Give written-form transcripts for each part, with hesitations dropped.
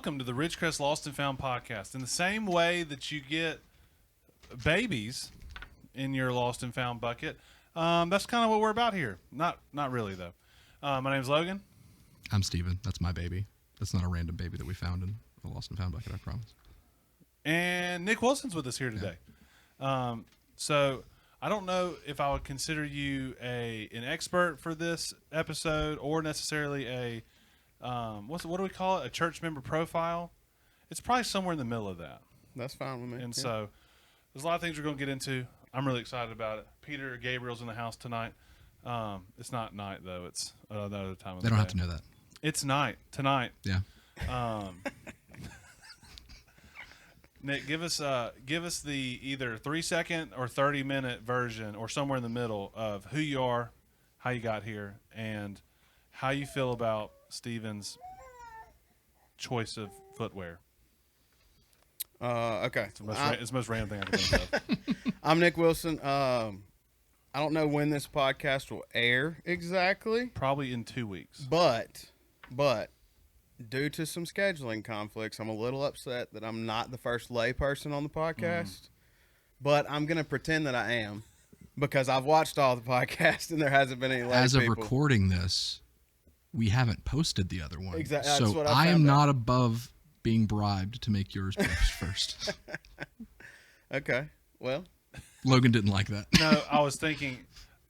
welcome to the Ridgecrest Lost and Found podcast. In the same way that you get babies in your Lost and Found bucket, that's kind of what we're about here. Not really, though. My name's Logan. I'm Steven. That's my baby. That's not a random baby that we found in the Lost and Found bucket, I promise. And Nick Wilson's with us here today. Yeah. So I don't know if I would consider you an expert for this episode or necessarily a what do we call it? A church member profile. It's probably somewhere in the middle of that. That's fine with me. And so there's a lot of things we're going to get into. I'm really excited about it. Peter Gabriel's in the house tonight. It's not night though. It's another time of the day. They don't have to know that. It's night tonight. Yeah. Nick, give us the either 3-second or 30-minute version or somewhere in the middle of who you are, how you got here, and how you feel about Steven's choice of footwear. Okay. It's the most random thing I can think of. I'm Nick Wilson. I don't know when this podcast will air exactly. Probably in 2 weeks. But due to some scheduling conflicts, I'm a little upset that I'm not the first lay person on the podcast. But I'm going to pretend that I am because I've watched all the podcasts and there hasn't been any lay As of people. recording this, we haven't posted the other one. Exactly. So That's what I am found not out. above being bribed to make yours first. Okay. Well. Logan didn't like that. No, I was thinking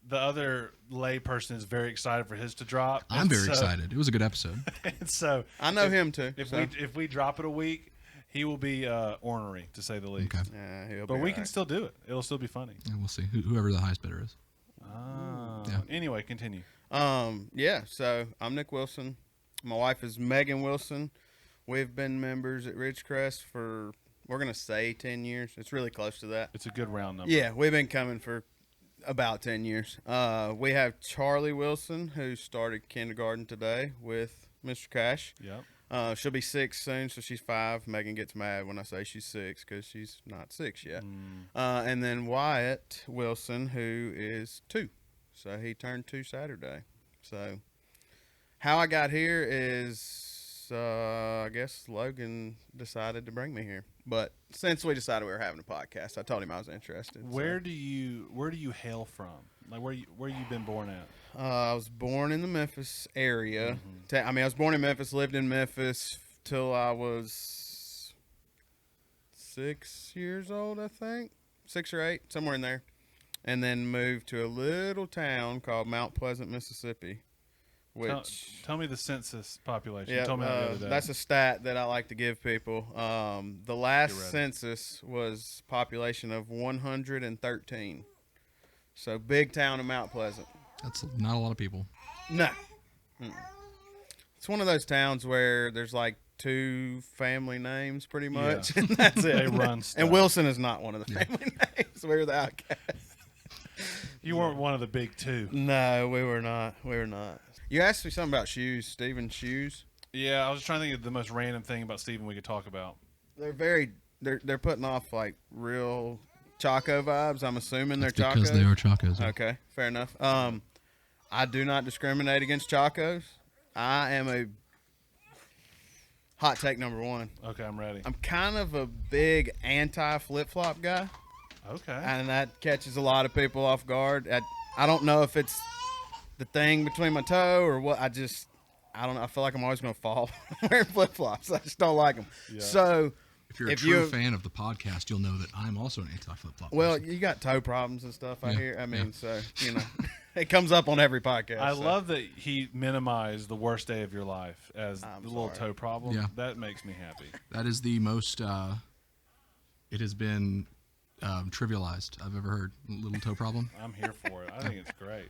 the other lay person is very excited for his to drop. I'm very excited. It was a good episode. And so I know him too. If we drop it a week, he will be ornery to say the least. Okay. Yeah, but we can still do it. It'll still be funny. Yeah, we'll see. Whoever the highest bidder is. Yeah. Anyway, continue. Yeah, so I'm Nick Wilson. My wife is Megan Wilson. We've been members at Ridgecrest for, we're going to say 10 years. It's really close to that. It's a good round number. Yeah, we've been coming for about 10 years. We have Charlie Wilson, who started kindergarten today with Mr. Cash. Yep. She'll be 6 soon, so she's 5. Megan gets mad when I say she's 6 because she's not 6 yet. And then Wyatt Wilson, who is 2. So he turned 2 Saturday. So how I got here is, I guess Logan decided to bring me here. But since we decided we were having a podcast, I told him I was interested. Where do you hail from? Like where you been born at? I was born in the Memphis area. I mean, I was born in Memphis, lived in Memphis till I was 6 years old, I think. 6 or 8, somewhere in there. And then moved to a little town called Mount Pleasant, Mississippi. Which tell me the census population. Yeah, you told me that the other day. That's a stat that I like to give people. The last census was population of 113. So big town of Mount Pleasant. That's not a lot of people. No. It's one of those towns where there's like 2 family names pretty much. Yeah. And that's it. They run stuff. And Wilson is not one of the family names. We're the outcasts. You weren't one of the big 2. No, we were not. You asked me something about shoes, Steven's shoes. Yeah, I was trying to think of the most random thing about Steven we could talk about. They're putting off like real Chaco vibes. I'm assuming they're Chacos. Because they are Chacos. Yeah. Okay, fair enough. I do not discriminate against Chacos. I am a hot take number 1. Okay, I'm ready. I'm kind of a big anti flip-flop guy. Okay. And that catches a lot of people off guard. I don't know if it's the thing between my toe or what. I don't know. I feel like I'm always going to fall wearing flip-flops. I just don't like them. Yeah. So if you're a true fan of the podcast, you'll know that I'm also an anti-flip-flop Well, person. you got toe problems and stuff, I hear. I mean, so, it comes up on every podcast. I love that he minimized the worst day of your life as the little toe problem. Yeah. That makes me happy. That is the most, it has been trivialized I've ever heard. Little toe problem. I'm here for it. I think it's great.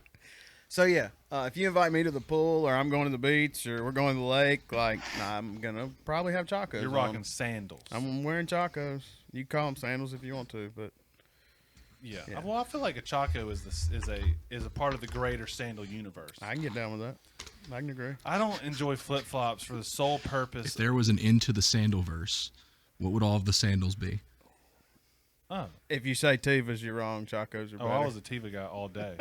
So, yeah, if you invite me to the pool or I'm going to the beach or we're going to the lake, like, I'm going to probably have Chacos. You're rocking sandals. I'm wearing Chacos. You can call them sandals if you want to, but. Yeah. Well, I feel like a Chaco is a part of the greater sandal universe. I can get down with that. I can agree. I don't enjoy flip-flops for the sole purpose. If there was an Into the Sandalverse, what would all of the sandals be? Oh. If you say Tevas, you're wrong. Chacos are better. Oh, I was a Teva guy all day.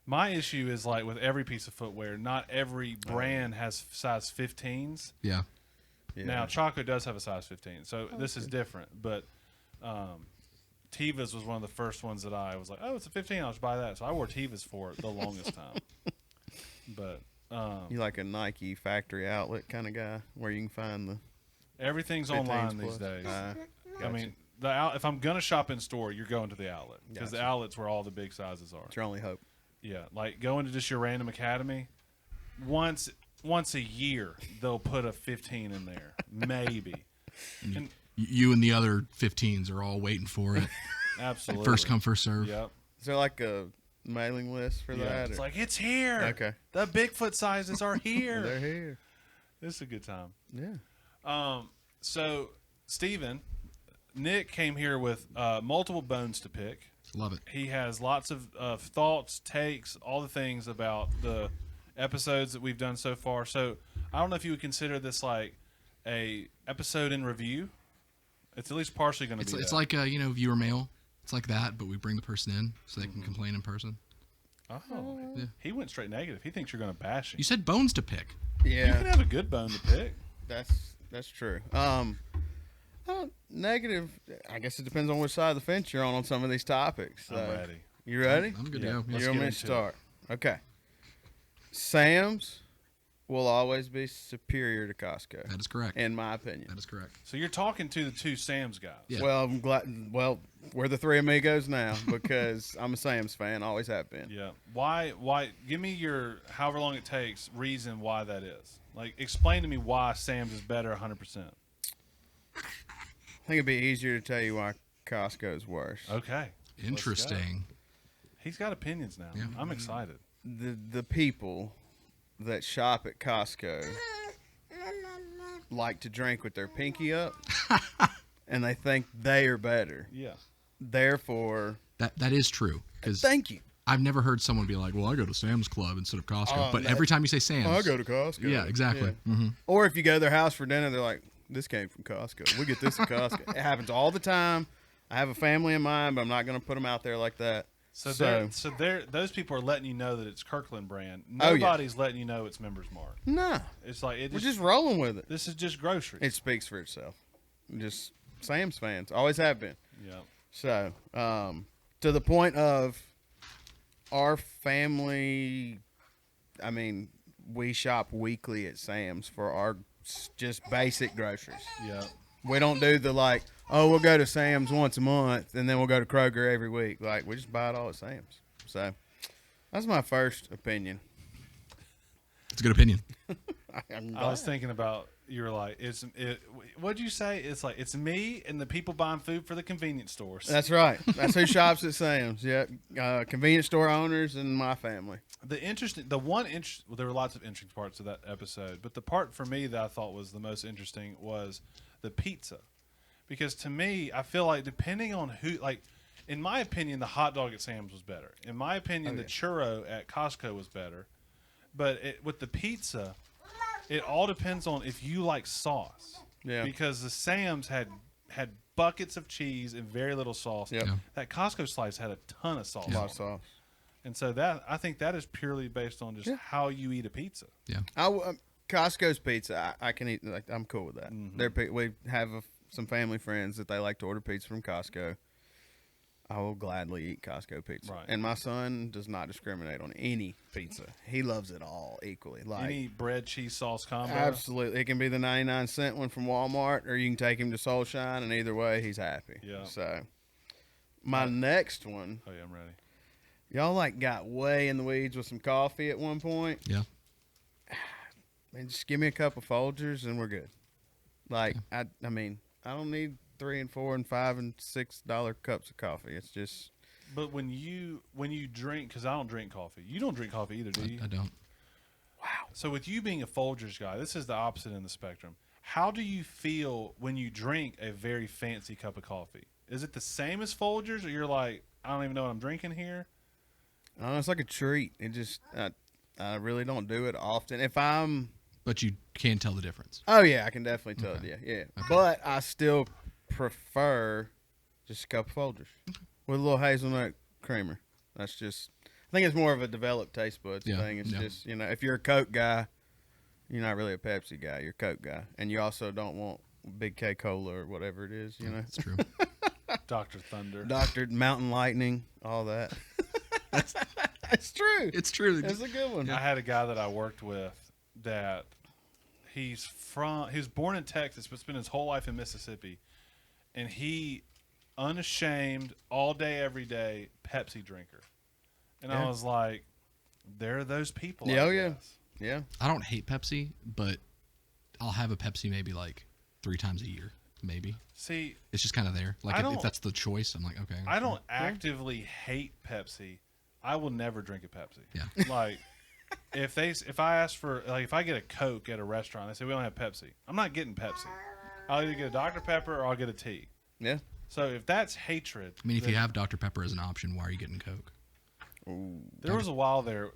My issue is like with every piece of footwear, not every brand has size 15s. Yeah. Yeah. Now, Choco does have a size 15, so this is different. But Tevas was one of the first ones that I was like, oh, it's a 15, I'll just buy that. So I wore Tevas for the longest time. But you like a Nike factory outlet kind of guy where you can find the everything's 15s online plus? these days. I Gotcha. mean, if I'm going to shop in store, you're going to the outlet because the Gotcha. outlet's where all the big sizes are. It's your only hope. Yeah, like going to just your random academy, once a year they'll put a 15 in there, maybe. And You and the other 15s are all waiting for it. absolutely, First come, first serve. Yep. Is there like a mailing list for Yeah. that? It's or- like it's here. Okay. The Bigfoot sizes are here. They're here. This is a good time. Yeah. So Steven, Nick came here with multiple bones to pick. Love it. He has lots of thoughts, takes, all the things about the episodes that we've done so far. So I don't know if you would consider this like a episode in review. It's at least partially going to be. It's that. like viewer mail. It's like that, but we bring the person in so they can complain in person. Oh, Yeah. he went straight negative. He thinks you're going to bash him. You said bones to pick. Yeah. You can have a good bone to pick. That's true. Negative. I guess it depends on which side of the fence you're on some of these topics. I'm So. ready. You ready? I'm good Yeah. to go. Let's You want get me to into start? Okay. Sam's will always be superior to Costco, That is correct. in my opinion. That is correct. So you're talking to the two Sam's guys. Yeah. Well, I'm glad. Well, we're the three amigos now because I'm a Sam's fan. Always have been. Yeah. Why? Give me your however long it takes reason why that is. Like, explain to me why Sam's is better 100%. I think it'd be easier to tell you why Costco is worse. Okay. Interesting. He's got opinions now. Yeah. I'm excited. The people that shop at Costco like to drink with their pinky up, and they think they are better. Yeah. Therefore, That is true. Because thank you. I've never heard someone be like, well, I go to Sam's Club instead of Costco. Oh, but that- every time you say Sam's. I go to Costco. Yeah, exactly. Yeah. Hmm. Or if you go to their house for dinner, they're like, this came from Costco. We get this at Costco. It happens all the time. I have a family in mind, but I'm not going to put them out there like that. So So- those people are letting you know that it's Kirkland brand. Oh, yeah. Nobody's letting you know it's Members Mark. Nah, It's like we're just rolling with it. this is just groceries. It speaks for itself. Just Sam's fans. Always have been. Yeah. So, to the point of our family, I mean, we shop weekly at Sam's for our just basic groceries. Yeah. We don't do the like, oh, we'll go to Sam's once a month and then we'll go to Kroger every week. Like, we just buy it all at Sam's. So, that's my first opinion. It's a good opinion. I'm I was glad. thinking about you were like what'd you say? It's like it's me and the people buying food for the convenience stores. That's right. That's who shops at Sam's. Yep. Convenience store owners and my family. Well, there were lots of interesting parts of that episode, but the part for me that I thought was the most interesting was the pizza, because to me, I feel like depending on who, like, in my opinion, the hot dog at Sam's was better. In my opinion, the churro at Costco was better, but with the pizza, it all depends on if you like sauce. Yeah. Because the Sam's had buckets of cheese and very little sauce. Yep. Yeah. That Costco slice had a ton of sauce. A lot on of it. sauce. And so I think that is purely based on just how you eat a pizza. Costco's pizza, I can eat. Like, I'm cool with that. We have some family friends that they like to order pizza from Costco. I will gladly eat Costco pizza. Right. And my son does not discriminate on any pizza. He loves it all equally. Like, Any bread, cheese, sauce combo. absolutely. It can be the 99-cent one from Walmart, or you can take him to Soul Shine, and either way, he's happy. Yeah. So, my next one, Oh yeah, I'm ready. y'all like got way in the weeds with some coffee at one point. Yeah. Man, just give me a cup of Folgers and we're good. Like, I mean, I don't need $3 and $4 and $5 and $6 cups of coffee. It's just But when you drink, because I don't drink coffee. You don't drink coffee either, do you? I don't. So with you being a Folgers guy, this is the opposite in the spectrum. How do you feel when you drink a very fancy cup of coffee? Is it the same as Folgers, or you're like, I don't even know what I'm drinking here? I don't know, it's like a treat. It just I really don't do it often. If I'm But you can tell the difference. oh yeah, I can definitely tell. Okay. Yeah. But I still prefer just a cup of Folgers with a little hazelnut creamer. That's just I think it's more of a developed taste buds Yeah, thing. It's yeah. just if you're a Coke guy, You're not really a Pepsi guy. You're a Coke guy, and you also don't want Big K Cola or whatever it is. You know, That's true. Dr. Thunder. Doctor Mountain Lightning, all that. It's true. It's true. It's a good one. I had a guy that I worked with that he was born in Texas but spent his whole life in Mississippi, and he unashamed all day every day Pepsi drinker. And I Yeah. was like, there are those people. Yeah, I oh, yeah. guess. Yeah. I don't hate Pepsi, but I'll have a Pepsi maybe like 3 times a year. Maybe See, it's just kind of there. Like I if don't- that's the choice, I'm like, okay. I don't actively hate Pepsi. I will never drink a Pepsi. Yeah. Like if I ask for, like, if I get a Coke at a restaurant, they say we don't have Pepsi. I'm not getting Pepsi. I'll either get a Dr. Pepper or I'll get a tea. Yeah. So if that's hatred, I mean, if then you have Dr. Pepper as an option, why are you getting Coke? Ooh. there was a while there.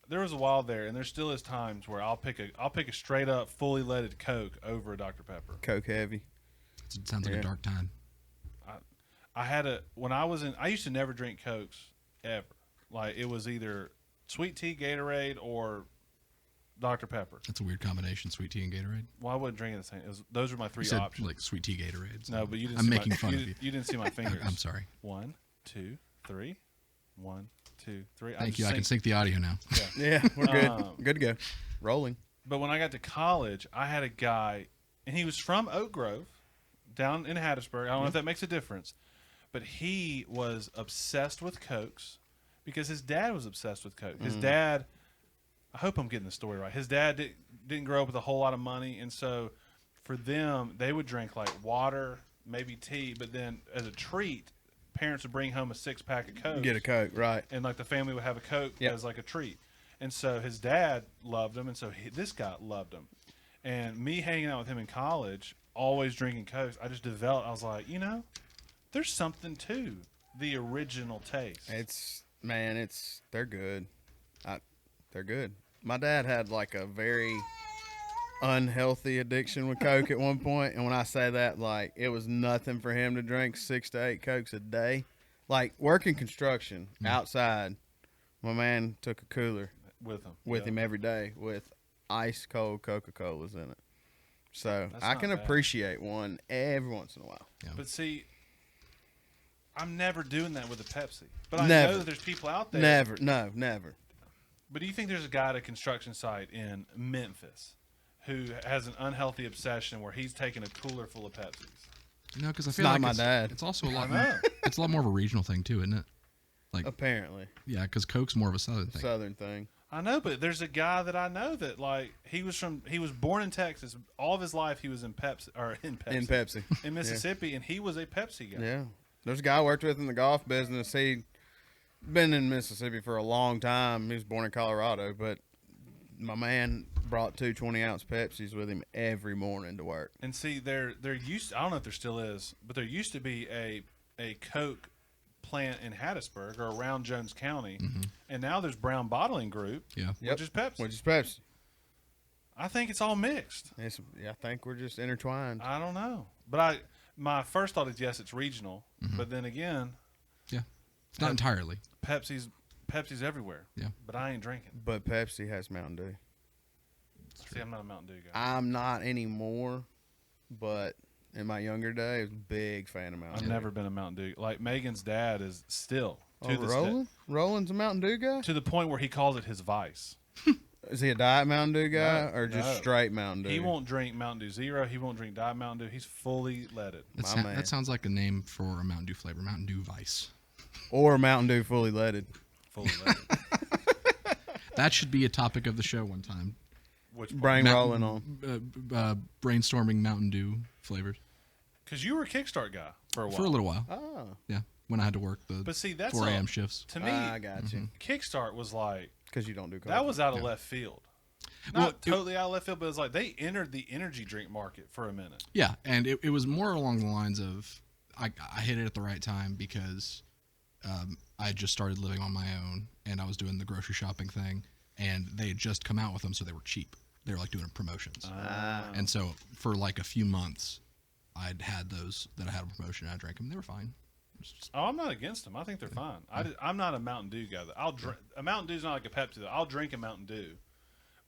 And there still is times where I'll pick a straight up fully leaded Coke over a Dr. Pepper. Coke heavy. It sounds like Yeah. a dark time. I used to never drink Cokes ever. Like, it was either sweet tea, Gatorade, or Dr. Pepper. That's a weird combination, sweet tea and Gatorade. Well, I wouldn't drink it the same. Those were my You three said options. like sweet tea Gatorade. so No, but you didn't. I'm see making my, fun of you. You didn't see my fingers. I'm sorry. 1, 2, 3. 1, 2, 3. Thank you. I can sync the audio now. Yeah, we're good. Um, Good to go. Rolling. But when I got to college, I had a guy, and he was from Oak Grove, down in Hattiesburg. I don't know if that makes a difference, but he was obsessed with Cokes because his dad was obsessed with Coke. His dad, I hope I'm getting the story right. His dad didn't grow up with a whole lot of money, and so for them, they would drink like water, maybe tea, but then as a treat, parents would bring home a 6-pack of Coke. Get a Coke, right. And like the family would have a Coke Yep. as like a treat. And so his dad loved him, and so this guy loved him. And me hanging out with him in college, always drinking Coke, I just developed. I was like, there's something to the original taste. They're good. They're good. My dad had like a very unhealthy addiction with Coke at one point, and when I say that, like, it was nothing for him to drink 6 to 8 Cokes a day. Like, working construction outside, my man took a cooler with him every day with ice cold Coca-Colas in it. So That's I not can bad. appreciate one every once in a while. But see, I'm never doing that with a Pepsi. But I Never. know that there's people out there. Never. But do you think there's a guy at a construction site in Memphis who has an unhealthy obsession where he's taking a cooler full of Pepsis? No, because I feel not like my dad. It's also a I lot. know. It's a lot more of a regional thing too, isn't it? Like, Apparently, yeah, because Coke's more of a southern thing. Southern thing. I know, but there's a guy that I know that, like, he was born in Texas. All of his life he was in Pepsi. in Mississippi, and he was a Pepsi guy. Yeah. There's a guy I worked with in the golf business. He'd been in Mississippi for a long time. He was born in Colorado, but my man brought 2 20-ounce Pepsis with him every morning to work. And see, there used, I don't know if there still is, but there used to be a Coke plant in Hattiesburg or around Jones County, and now there's Brown Bottling Group, Yeah. Yep. which is Pepsi. Which is Pepsi. I think it's all mixed. I think we're just intertwined. I don't know, but my first thought is yes, it's regional, but then again, Yeah. It's not entirely. Pepsi's everywhere. Yeah. But I ain't drinking. But Pepsi has Mountain Dew. See, I'm not a Mountain Dew guy. I'm not anymore, but in my younger days, I was a big fan of Mountain I've Dew. never been a Mountain Dew. Like, Megan's dad is still to this Roland? day, Roland's a Mountain Dew guy? to the point where he calls it his vice. Is he a Diet Mountain Dew guy No, or just no. straight Mountain Dew? He won't drink Mountain Dew Zero. He won't drink Diet Mountain Dew. He's fully leaded. My man. That sounds like a name for a Mountain Dew flavor, Mountain Dew Vice. Or Mountain Dew fully leaded. Fully leaded. That should be a topic of the show one time. Which Brain rolling on. Brainstorming Mountain Dew flavors Because you were a Kickstart guy for a while. for a little while. Oh, Yeah, when I had to work the But see, that's 4 all- a.m. shifts. To me, I got you. Kickstart was like, Because you don't do coffee. that was out of left field. Not Well, totally out of left field, but it was like they entered the energy drink market for a minute. Yeah, and it was more along the lines of I hit it at the right time because I had just started living on my own and I was doing the grocery shopping thing, and they had just come out with them, so they were cheap. They were like doing promotions, and so for like a few months, I'd had those that I had a promotion. And I drank them. They were fine. It's just- Oh, I'm not against them. I think they're fine. I'm not a Mountain Dew guy. A Mountain Dew's not like a Pepsi. Though. I'll drink a Mountain Dew,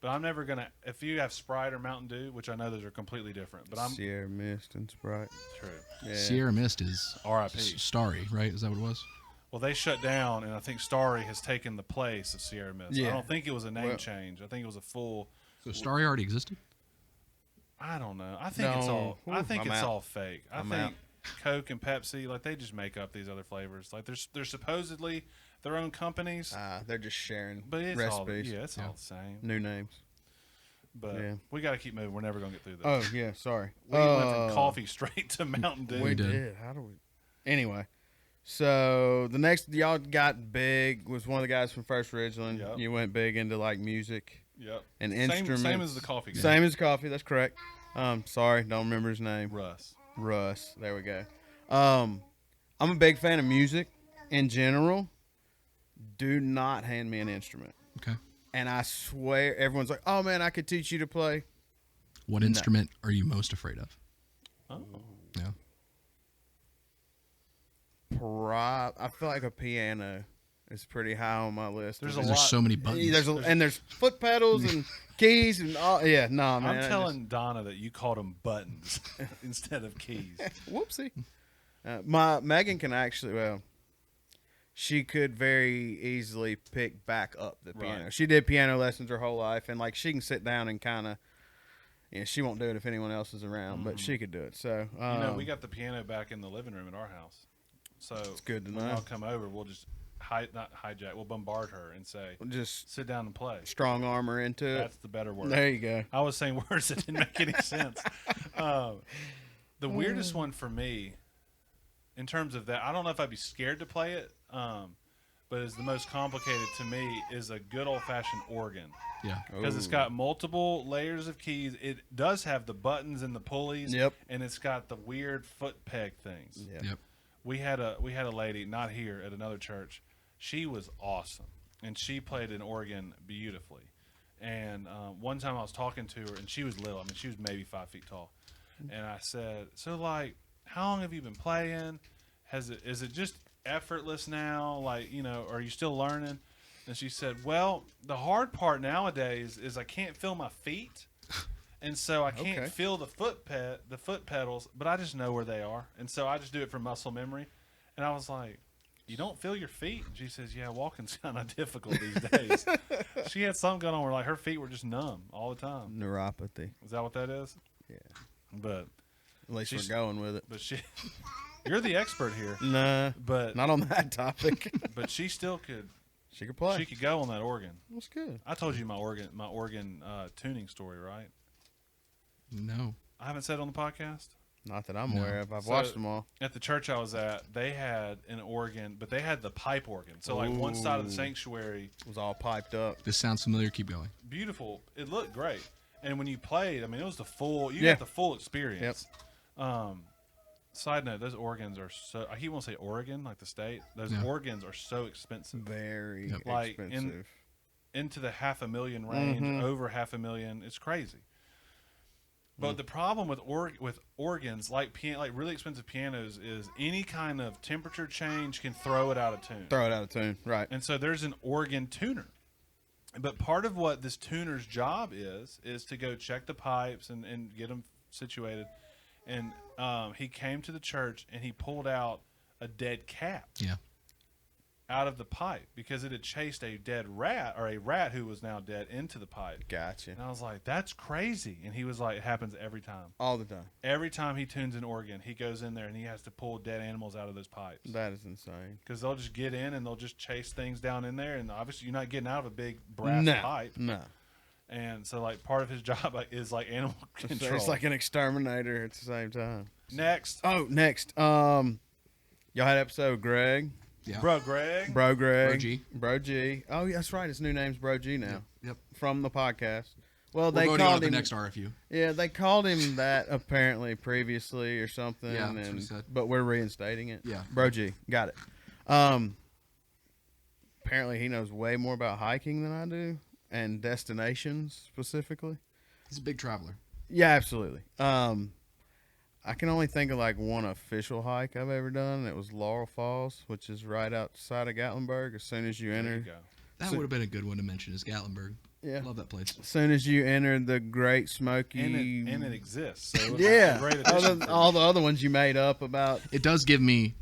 But I'm never gonna. If you have Sprite or Mountain Dew, which I know those are completely different, but I'm Sierra Mist and Sprite. true. Yeah. Sierra Mist is R.I.P. Starry, right? Is that what it was? Well, they shut down, and I think Starry has taken the place of Sierra Mist. Yeah. I don't think it was a name Well- change. I think it was a full. So Starry already existed. I don't know. I think it's all. No. I think I'm it's out. all fake. I I'm think out. Coke and Pepsi, like they just make up these other flavors. Like they're supposedly their own companies, They're just sharing but it's recipes. all it's all the same. New names. But Yeah. we got to keep moving. We're never gonna get through this. Oh, yeah, sorry. We went from coffee straight to Mountain Dew. We did. did. How do we? Anyway, so the next y'all got big was one of the guys from First Ridgeland. Yep. You went big into like music Yep. and Same instruments. as the coffee guy. Same as coffee. That's correct. Sorry, don't remember his name. Russ. Russ. There we go. I'm a big fan of music in general. Do not hand me an instrument. Okay. And I swear, everyone's like, "Oh man, I could teach you to play." What instrument are you most afraid of? Oh. Yeah. I feel like a piano is pretty high on my list. There's a There's lot. so many buttons. There's foot pedals and keys and all. Yeah, no, man. I'm telling Donna that you called them buttons instead of keys. Whoopsie. My Megan can actually, well, she could very easily pick back up the piano. Right. She did piano lessons her whole life, and like she can sit down and kind of, she won't do it if anyone else is around, but she could do it. So We got the piano back in the living room at our house. So it's good to when know. y'all come over, we'll just not hijack. We'll bombard her and say, just "Sit down and play." strong armor into it. That's the better word. There you go. I was saying words that didn't make any sense. The weirdest one for me, in terms of that, I don't know if I'd be scared to play it, but is the most complicated to me is a good old fashioned organ. Yeah. Because it's got multiple layers of keys. It does have the buttons and the pulleys. Yep. And it's got the weird foot peg things. Yep. We had a lady, not here, at another church. She was awesome, and she played an organ beautifully. And one time I was talking to her, and she was little. I mean, she was maybe 5 feet tall. And I said, "So, like, how long have you been playing? Is it just effortless now? Like, are you still learning?" And she said, "Well, the hard part nowadays is I can't feel my feet." And so I can't Okay. feel the foot pedals, but I just know where they are. And so I just do it from muscle memory. And I was like, "You don't feel your feet?" And she says, "Yeah, walking's kind of difficult these days." She had something going on where like her feet were just numb all the time. Neuropathy. Is that what that is? Yeah. But At least She's- we're going with it. you're the expert here. Nah, But not on that topic. but she still could She could play. she could go on that organ. That's good. I told you my organ tuning story, right? No. I haven't said it on the podcast. Not that I'm No. aware of. I've So- watched them all. At the church I was at, they had an organ, but they had the pipe organ. So like one side of the Ooh. sanctuary, It was all piped up. This sounds familiar. Keep going. beautiful. It looked great. And when you played, I mean, it was the full. You Yeah. got the full experience. Side note: those organs are so. I keep want to say Oregon, like the state. Those Yeah. organs are so expensive, Very Yep. Like, expensive. into the $500,000 range, Mhm. over $500,000. It's crazy. But the problem with organs, like really expensive pianos, is any kind of temperature change can throw it out of tune. Throw it out of tune. Right. And so there's an organ tuner. But part of what this tuner's job is to go check the pipes and get them situated. And he came to the church and he pulled out a dead cat Yeah. out of the pipe because it had chased a dead rat, or a rat who was now dead, into the pipe. Gotcha. And I was like, "That's crazy." And he was like, "It happens every time. All the time. Every time he tunes an organ, he goes in there and he has to pull dead animals out of those pipes. That is insane. Because they'll just get in and they'll just chase things down in there. And obviously, you're not getting out of a big brass No. pipe. No. And so, like, part of his job is like animal control. It's like an exterminator at the same time. Next, Oh, next. Y'all had episode with Greg. Yeah. bro, Greg. Bro Greg. Bro G. Bro G. Oh, yeah, that's right. His new name's Bro G now. Yep. From the podcast. Well, We're they voting on called the him. next RFU. Yeah, they called him that apparently previously or something. Yeah, that's what he said. But we're reinstating it. Yeah. Bro G. Got it. Apparently he knows way more about hiking than I do and destinations specifically. He's a big traveler. Yeah, absolutely. I can only think of like one official hike I've ever done. And it was Laurel Falls, which is right outside of Gatlinburg. As soon as you There you enter, go. That So- would have been a good one to mention is Gatlinburg. Yeah. Love that place. As soon as you enter the Great Smoky, and it exists. So it was yeah, a great all addition the, for all me. the other ones you made up about. It does give me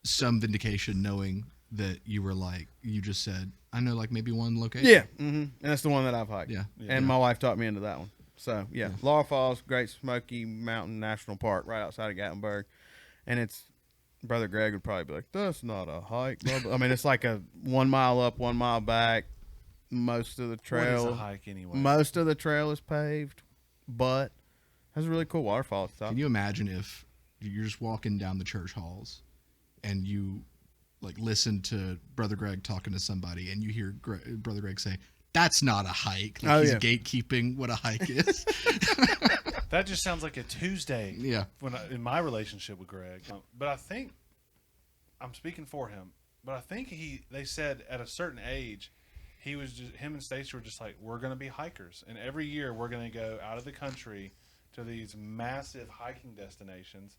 some vindication knowing that you were like, you just said, I know like maybe one location. Yeah, and that's the one that I've hiked. Yeah. And my wife talked me into that one. So yeah, Laurel Falls, Great Smoky Mountain National Park, right outside of Gatlinburg, and it's. Brother Greg would probably be like, "That's not a hike." Blah, blah. I mean, it's like a 1 mile up, 1 mile back. Most of the trail, What is a hike anyway? most of the trail is paved, but has a really cool waterfall at the top. Can you imagine if you're just walking down the church halls and you like listen to Brother Greg talking to somebody and you hear Brother Greg say, "That's not a hike." Like he's gatekeeping what a hike is. That just sounds like a Tuesday. Yeah. In my relationship with Greg, but I think I'm speaking for him. But I think they said at a certain age, him and Stacy were just like, we're going to be hikers, and every year we're going to go out of the country to these massive hiking destinations,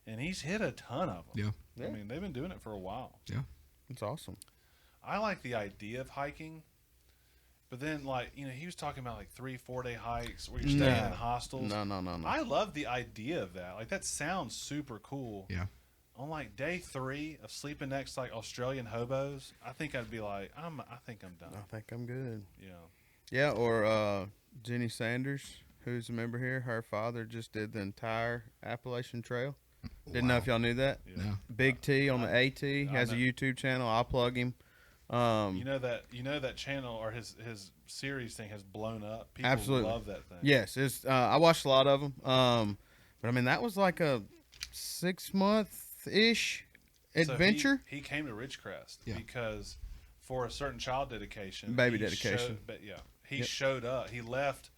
and he's hit a ton of them. Yeah. I mean, they've been doing it for a while. Yeah. It's awesome. I like the idea of hiking. But then, like, he was talking about like 3-4 day hikes where you're staying in hostels. No. I love the idea of that. Like, that sounds super cool. Yeah. On like day 3 of sleeping next to like Australian hobos, I think I'd be like, I think I'm done. I think I'm good. Yeah. Yeah, or Jenny Sanders, who's a member here. Her father just did the entire Appalachian Trail. Didn't know if y'all knew that. Yeah. No. Big T on the AT. He has a know. YouTube channel. I'll plug him. You know that channel or his series thing has blown up. People Absolutely love that thing. Yes, it's. I watched a lot of them. But I mean that was like a 6-month-ish adventure. So he came to Ridgecrest Yeah. because for a certain child dedication, Baby dedication. He showed up. He left.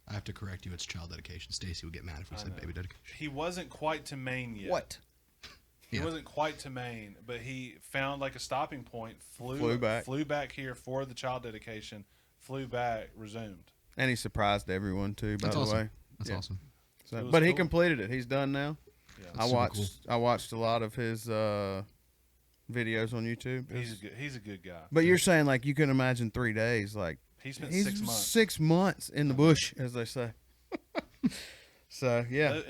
I have to correct you. It's child dedication. Stacy would get mad if we said know. baby dedication. He wasn't quite to Maine yet. What? He Yeah. wasn't quite to Maine, but he found like a stopping point. Flew back here for the child dedication. Flew back, resumed. And he surprised everyone too. By That's the awesome. way, That's Yeah. awesome. So, It was but he cool. completed it. He's done now. Yeah. I super watched. cool. I watched a lot of his videos on YouTube. He's a good guy. But you're saying like you can imagine 3 days. Like He spent he's 6 months. 6 months in the bush, as they say. So yeah,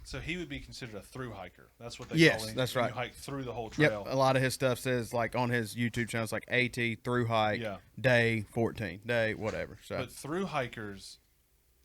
So he would be considered a through hiker. That's what they Yes, call him. that's when right. You hike through the whole yep. trail. A lot of his stuff says like on his YouTube channel, it's like AT through hike, Yeah. day 14, day whatever. So But through hikers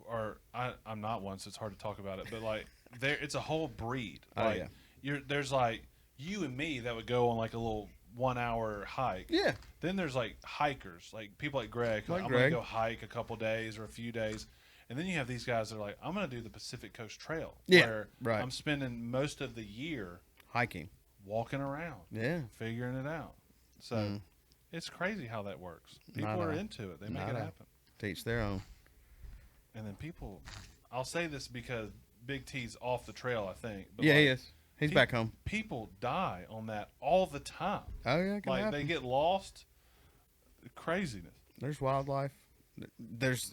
are I'm not one, so it's hard to talk about it. But like it's a whole breed. Oh, Like yeah. there's like you and me that would go on like a little 1 hour hike. yeah, Then there's like hikers, like people like Greg. Like I'm Greg. gonna go hike a couple days or a few days. And then you have these guys that are like, I'm going to do the Pacific Coast Trail. Yeah, where right. I'm spending most of the year hiking. walking around, Yeah, figuring it out. So it's crazy how that works. People Not are a- into it. They make not it a- happen. teach their own. And then I'll say this because Big T's off the trail, I think. But Yeah, like, he is. He's back home. People die on that all the time. Oh yeah, it can Like happen. they get lost. Craziness. There's wildlife.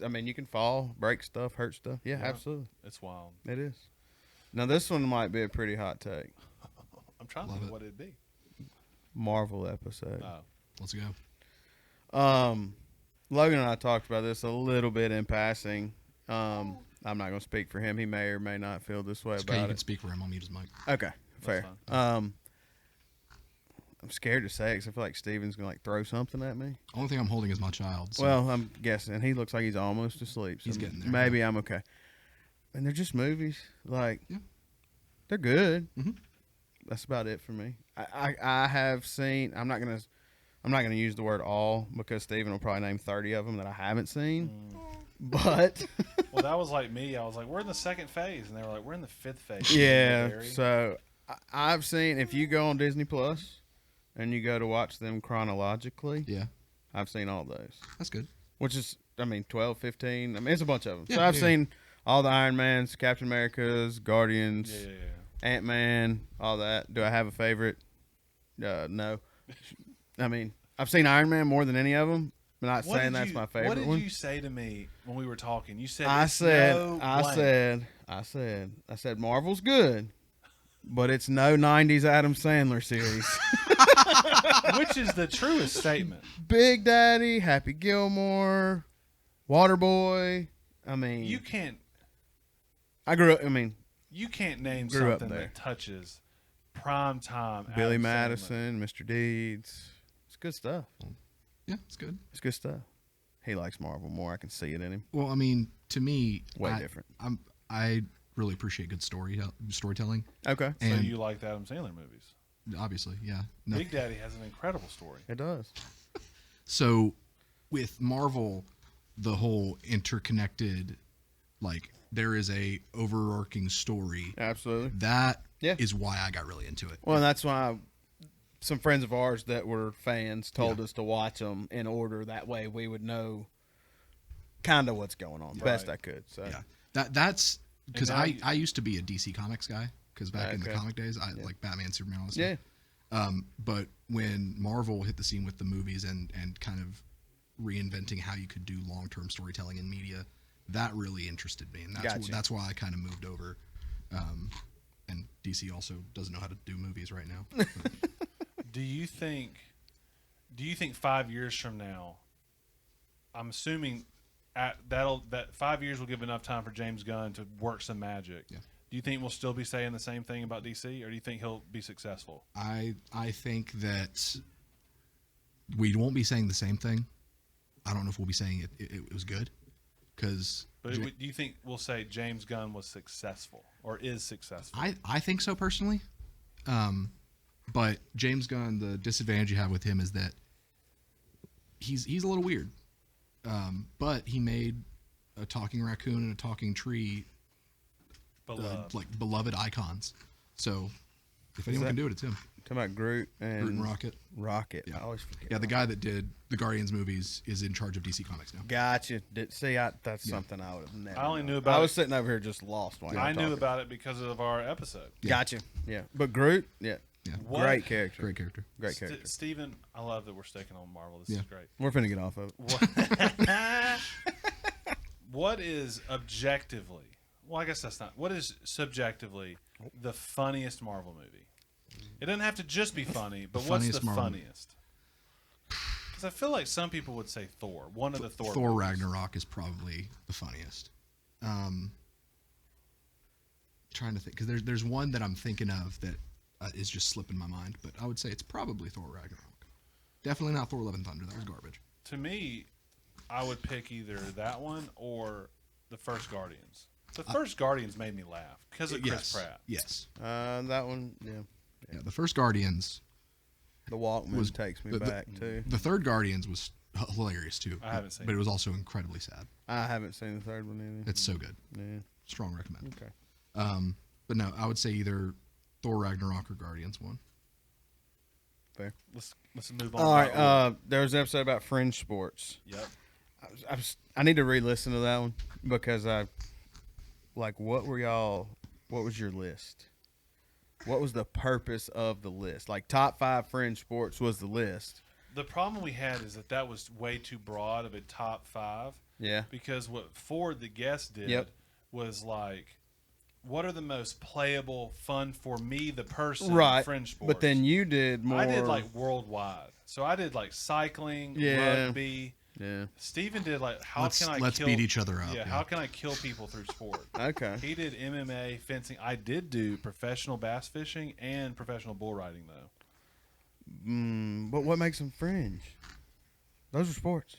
I mean, you can fall, break stuff, hurt stuff. Yeah, Yeah. absolutely. It's wild. It is. Now, this one might be a pretty hot take. I'm trying to Love think it. what it'd be. Marvel episode. Oh. Let's go. Logan and I talked about this a little bit in passing. I'm not going to speak for him. He may or may not feel this way It's okay. You about can it. speak for him. I'll mute his mic. Okay, fair. fine. I'm scared to say it 'cause I feel like Steven's going to like throw something at me. Only thing I'm holding is my child. So. Well, I'm guessing. He looks like he's almost asleep. So He's getting there. Maybe I'm okay. And they're just movies. Like, Yeah. they're good. Mhm. That's about it for me. I have seen. I'm not gonna use the word all because Steven will probably name 30 of them that I haven't seen. But Well, that was like me. I was like, we're in the second phase. And they were like, we're in the fifth phase. yeah. Barry. So I've seen. If you go on Disney Plus and you go to watch them chronologically, yeah, I've seen all those. that's good. Which is, 12, 15. I mean, it's a bunch of them. So Yeah, I've yeah. seen all the Iron Mans, Captain Americas, Guardians, Yeah. Ant-Man, all that. Do I have a favorite? No. I mean, I've seen Iron Man more than any of them. I'm not What saying did that's you- my favorite What did one. you say to me when we were talking? You said I it's said, no I blank. said, Marvel's good, but it's no 90s Adam Sandler series. Which is the truest statement. Big Daddy, Happy Gilmore, Waterboy. I mean, You can't you can't name Grew up something there. that touches prime time. Billy Adam Sandler. Madison, Mr. Deeds. It's good stuff. Yeah, it's good. It's good stuff. He likes Marvel more. I can see it in him. Well, I mean, to me, Way different. I really appreciate good storytelling. Okay. So And you like the Adam Sandler movies? obviously, yeah. No. Big Daddy has an incredible story. It does. So with Marvel, the whole interconnected, like there is a overarching story. Absolutely. That is Yeah. why I got really into it. Well, and that's why some friends of ours that were fans told us to watch them in order. That way we would know kind of what's going on. Best I could. So Yeah, that's because And now I used to be a DC Comics guy because back in the Okay. comic days, I like Batman, Superman, all that stuff. Yeah. But when Marvel hit the scene with the movies and kind of reinventing how you could do long-term storytelling in media, that really interested me, and that's why I kind of moved over. And DC also doesn't know how to do movies right now. Do you think 5 years from now? I'm assuming that 5 years will give enough time for James Gunn to work some magic. Yeah. Do you think we'll still be saying the same thing about DC, or do you think he'll be successful? I think that we won't be saying the same thing. I don't know if we'll be saying it was good, because. But do you think we'll say James Gunn was successful or is successful? I think so personally. But James Gunn, the disadvantage you have with him is that he's a little weird. But he made a talking raccoon and a talking tree beloved icons. So if anyone can do it, it's him. Talking about Groot and Rocket. Rocket. Yeah. I always forget. Yeah, the guy that did the Guardians movies is in charge of DC Comics now. Gotcha. That's something I would have never. I only known. knew about I was it- sitting over here just lost. While you were I knew talking. about it because of our episode. Yeah. Gotcha. Yeah, but Groot. Yeah. Yeah. What- Great character. Great character. Great character. Steven, I love that we're sticking on Marvel. This Yeah. is great. We're finna get off of it. What is objectively? Well, I guess that's not. What is subjectively the funniest Marvel movie? It doesn't have to just be funny, but what's funniest the Marvel- funniest? Because I feel like some people would say Thor. One of the Thor. Thor movies. Ragnarok is probably the funniest. Trying to think, because there's one that I'm thinking of that is just slipping my mind, but I would say it's probably Thor Ragnarok. Definitely not Thor Love and Thunder. That was garbage. To me, I would pick either that one or the first Guardians. The first Guardians made me laugh because of Chris Pratt. Yes. That one. Yeah. Yeah. The first Guardians. The Walkman takes me back too. The third Guardians was hilarious too. I haven't seen but it. it was also incredibly sad. I haven't seen the third one either. It's so good. Yeah. Strong recommend. Okay. But no, I would say either Thor Ragnarok or Guardians 1. Fair. Let's move on. All to our- right. There was an episode about fringe sports. Yep. I need to re-listen to that one because what were y'all? What was your list? What was the purpose of the list? Like top 5 fringe sports was the list. The problem we had is that was way too broad of a top 5. Yeah. Because what Ford, the guest, did Yep. was like, what are the most playable, fun for me, the person, Right. fringe sports? But then you did more. I did like worldwide. So I did like cycling, Yeah. rugby. Yeah. Steven did like, Let's kill, beat each other up. Yeah, how can I kill people through sport? Okay. He did MMA, fencing. I did do professional bass fishing and professional bull riding, though. But what makes them fringe? Those are sports.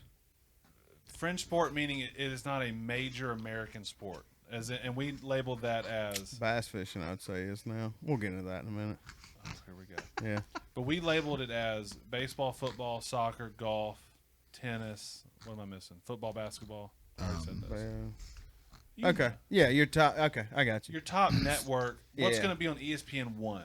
Fringe sport meaning it is not a major American sport, and we labeled that as. Bass fishing, I'd say, is now. We'll get into that in a minute. Oh, here we go. Yeah. But we labeled it as baseball, football, soccer, golf, tennis. What am I missing? Football, basketball. I already said those. You Okay. know. Yeah, your top. Okay, I got you. Your top network. What's Yeah. going to be on ESPN 1?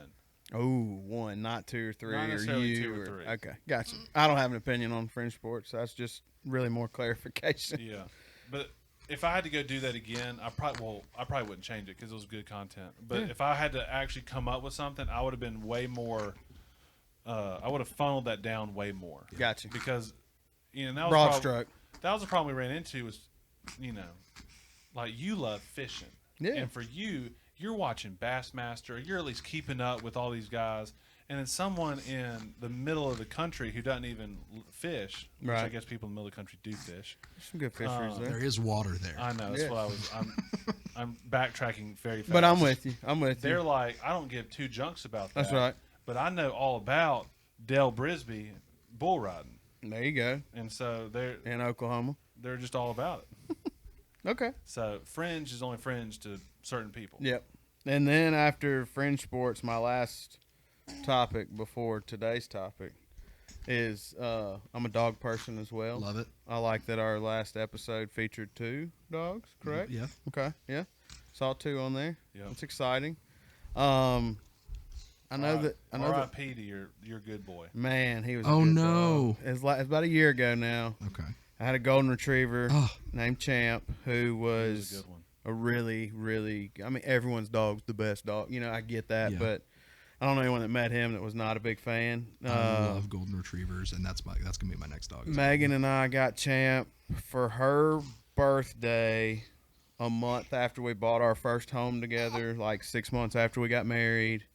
Oh, 1, not 2 or 3, Not or necessarily you. 2 or 3. Okay, gotcha. I don't have an opinion on fringe sports. That's just really more clarification. Yeah, but if I had to go do that again, I probably wouldn't change it because it was good content. But if I had to actually come up with something, I would have been way more. I would have funneled that down way more. Gotcha. Because that was Broad prob- stroke. That was the problem we ran into. Was like you love fishing, Yeah. and for you you're watching Bassmaster, you're at least keeping up with all these guys, and then someone in the middle of the country who doesn't even fish, which I Right. guess people in the middle of the country do fish. There's some good fisheries there. There is water there. I know, that's Yes. what I was. I'm backtracking very fast. But I'm with you. I'm with They're you. like, I don't give two junks about that. That's right. But I know all about Dale Brisby bull riding, There you go. and so In Oklahoma. they're just all about it. Okay. So fringe is only fringe to certain people. Yep. And then after fringe sports, my last topic before today's topic is I'm a dog person as well. Love it. I like that our last episode featured 2 dogs, correct? Yeah. Okay. Yeah. Saw 2 on there. Yep. It's exciting. I know that. R.I.P. to your good boy. Man, he was. Oh, a good no. dog. It's about a year ago now. Okay. I had a golden retriever Oh. named Champ, who He was was a good one. a really, really. I mean, everyone's dog's the best dog. You know, I get that, Yeah. but I don't know anyone that met him that was not a big fan. I love golden retrievers, and that's gonna be my next dog. Megan and I got Champ for her birthday a month after we bought our first home together, like 6 months after we got married.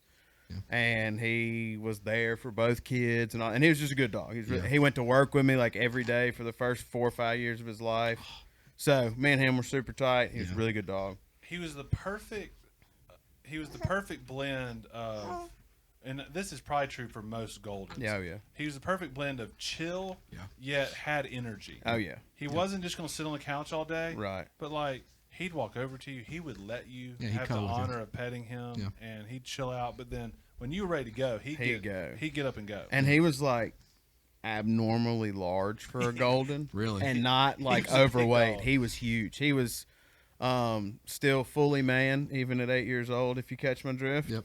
Yeah. And he was there for both kids, and all, and he was just a good dog. Yeah. He went to work with me like every day for the first 4 or 5 years of his life. So me and him were super tight. He was a Yeah. really good dog. He was the perfect blend of, and this is probably true for most Goldens. Yeah, oh yeah, He was the perfect blend of chill, Yeah. yet had energy. oh yeah, He wasn't just going to sit on the couch all day. right. But like, he'd walk over to you. He would let you Yeah, he'd have the cuddle with you. honor of petting him, Yeah. and he'd chill out. But then when you were ready to go, he'd get up and go. And he was like abnormally large for a golden, Really? and not like was a big overweight. dog. He was huge. He was still fully man, even at 8 years old. If you catch my drift, Yep.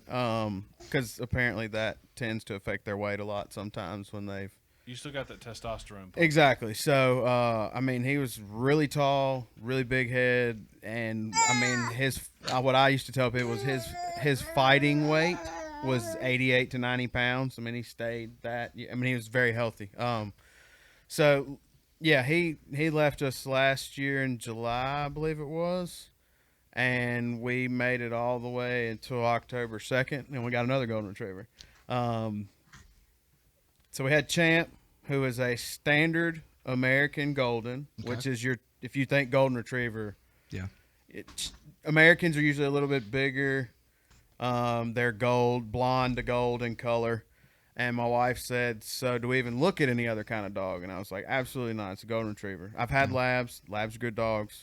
Because apparently that tends to affect their weight a lot sometimes when they've. You still got that testosterone. pump. Exactly. So, I mean, he was really tall, really big head, and I mean, his what I used to tell people was his fighting weight was 88 to 90 pounds. I mean, he stayed that. I mean, he was very healthy. So, yeah, he left us last year in July, I believe it was, and we made it all the way until October 2nd, and we got another golden retriever. So we had Champ, who is a standard American golden, Okay. which is if you think golden retriever, Yeah. Americans are usually a little bit bigger. They're blonde to gold in color. And my wife said, so do we even look at any other kind of dog? And I was like, absolutely not. It's a golden retriever. I've had labs. Labs are good dogs.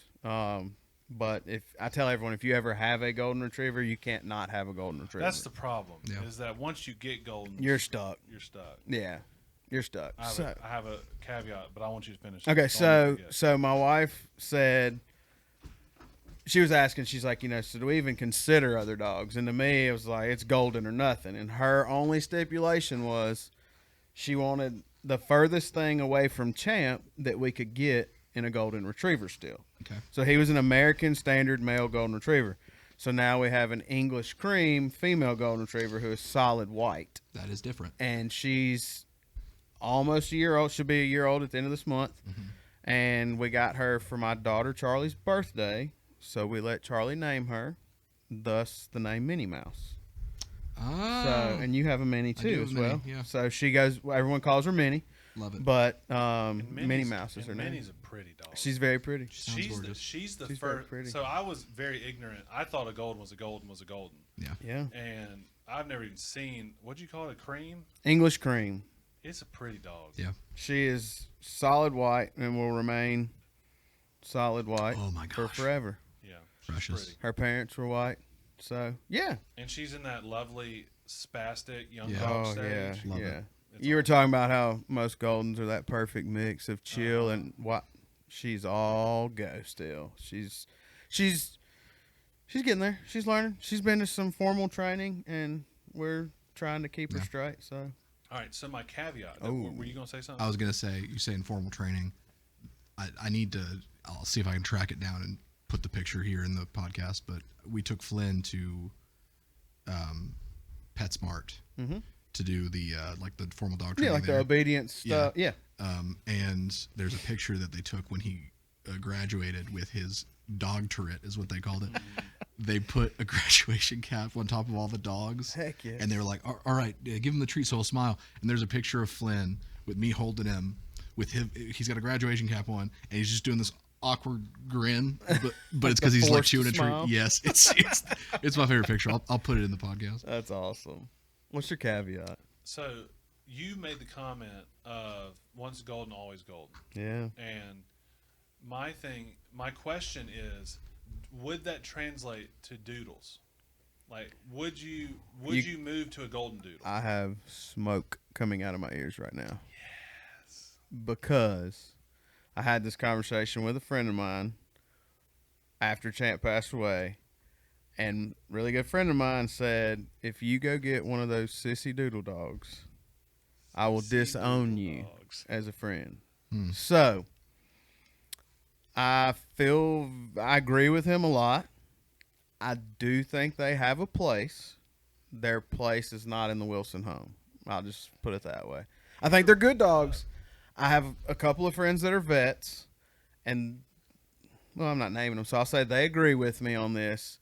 But if I tell everyone, if you ever have a golden retriever, you can't not have a golden retriever. That's the problem. Yeah. Is that once you get golden, You're stuck. You're stuck. Yeah, you're stuck. I have a caveat, but I want you to finish. Okay, Don't so forget. my wife said, she was asking, she's like, so do we even consider other dogs? And to me, it was like, it's golden or nothing. And her only stipulation was she wanted the furthest thing away from Champ that we could get in a golden retriever still. Okay. So he was an American standard male golden retriever. So now we have an English cream female golden retriever who is solid white. That is different. And she's almost a year old. She'll be a year old at the end of this month. Mm-hmm. And we got her for my daughter Charlie's birthday. So we let Charlie name her, thus the name Minnie Mouse. Oh. So, and you have a Minnie do too have as Minnie, well. yeah. So she goes. Everyone calls her Minnie, Love it. but And Minnie Mouse is her name. Minnie's a pretty dog. She's very pretty. Sounds gorgeous. She's the She's very first. pretty. So I was very ignorant. I thought a golden was a golden was a golden, Yeah, and I've never even seen what'd you call it, a cream. English cream. It's a pretty dog. Yeah. She is solid white and will remain solid white Oh my for gosh. forever. Yeah, she's Precious. pretty. Her parents were white, so yeah. And she's in that lovely spastic young Yeah. dog Oh stage. yeah, Love yeah. it. It's You were awesome. talking about how most Goldens are that perfect mix of chill and what. She's all go still. She's getting there. She's learning. She's been to some formal training, and we're trying to keep her Yeah. straight. So All right. So my caveat. Oh. Were you gonna say something? I was gonna say, you say informal training. I need to. I'll see if I can track it down and put the picture here in the podcast. But we took Flynn to PetSmart to do the like the formal dog training. yeah, like there. the obedience stuff. Yeah. And there's a picture that they took when he graduated with his dog turret, is what they called it. they put a graduation cap on top of all the dogs. Heck yes. And they were like, all right, give him the treat so he'll smile. And there's a picture of Flynn with me holding him with him. He's got a graduation cap on, and he's just doing this awkward grin, but it's because he's like chewing a treat. Smile. Yes, it's my favorite picture. I'll put it in the podcast. That's awesome. What's your caveat? So you made the comment of once golden, always golden. Yeah. And my question is, would that translate to doodles? Like, would you move to a golden doodle? I have smoke coming out of my ears right now. Yes. Because I had this conversation with a friend of mine after Champ passed away, and a really good friend of mine said, if you go get one of those sissy doodle dogs, I will disown you as a friend. So I agree with him a lot. I do think they have a place. Their place is not in the Wilson home. I'll just put it that way. I think they're good dogs. I have a couple of friends that are vets, and, well, I'm not naming them, so I'll say they agree with me on this.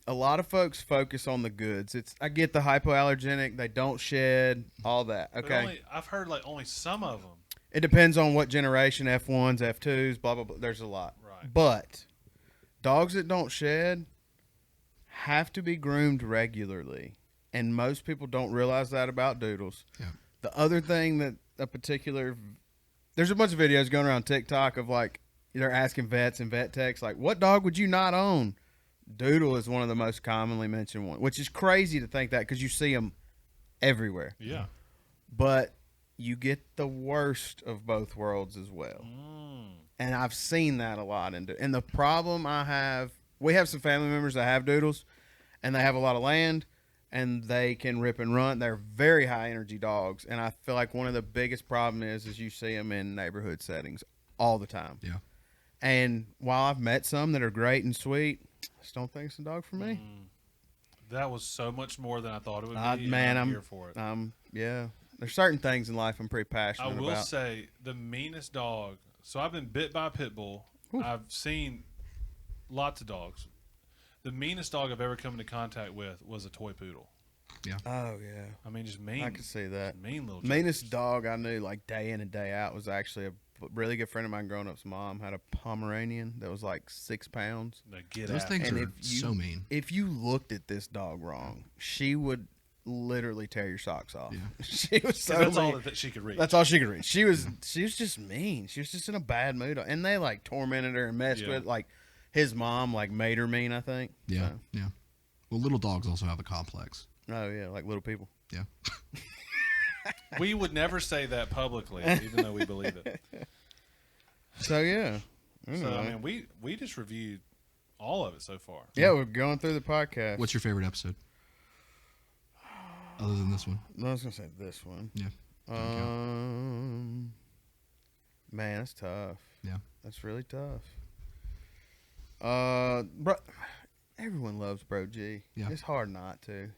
A lot of folks focus on the goods. I get the hypoallergenic, they don't shed, all that. Okay. I've heard like only some of them. It depends on what generation, F1s, F2s, blah, blah, blah. There's a lot. Right. But dogs that don't shed have to be groomed regularly. And most people don't realize that about doodles. Yeah. The other thing that there's a bunch of videos going around TikTok of like, they're asking vets and vet techs, like, what dog would you not own? Doodle is one of the most commonly mentioned ones, which is crazy to think that because you see them everywhere. Yeah. But you get the worst of both worlds as well. And I've seen that a lot. And the problem we have some family members that have doodles, and they have a lot of land, and they can rip and run. They're very high energy dogs. And I feel like one of the biggest problems is you see them in neighborhood settings all the time. Yeah. And while I've met some that are great and sweet, I just don't think it's a dog for me. That was so much more than I thought it would be. Man, I'm here for it. Yeah. There's certain things in life I'm pretty passionate I about. will say the meanest dog. So I've been bit by a pit bull. Ooh. I've seen lots of dogs. The meanest dog I've ever come into contact with was a toy poodle. Yeah. Oh, yeah. I mean, just mean. I can see that. Mean little. Meanest dog I knew, like, day in and day out, was actually a really good friend of mine growing up's mom had a Pomeranian that was like 6 pounds. Those things And are if so mean. If you looked at this dog wrong, she would literally tear your socks off. Yeah. She was so That's mean. all that she could read. That's all she could read. She was just mean. She was just in a bad mood, and they like tormented her and messed with. Like his mom like made her mean, I think. Yeah. So. Yeah. Well, little dogs also have a complex. Oh yeah, like little people. Yeah. We would never say that publicly, even though we believe it. So yeah. So I mean, we just reviewed all of it so far. Yeah, we're going through the podcast. What's your favorite episode? Other than this one? I was gonna say this one. Yeah. Man, that's tough. Yeah. That's really tough. Bro, everyone loves Bro G. Yeah. It's hard not to.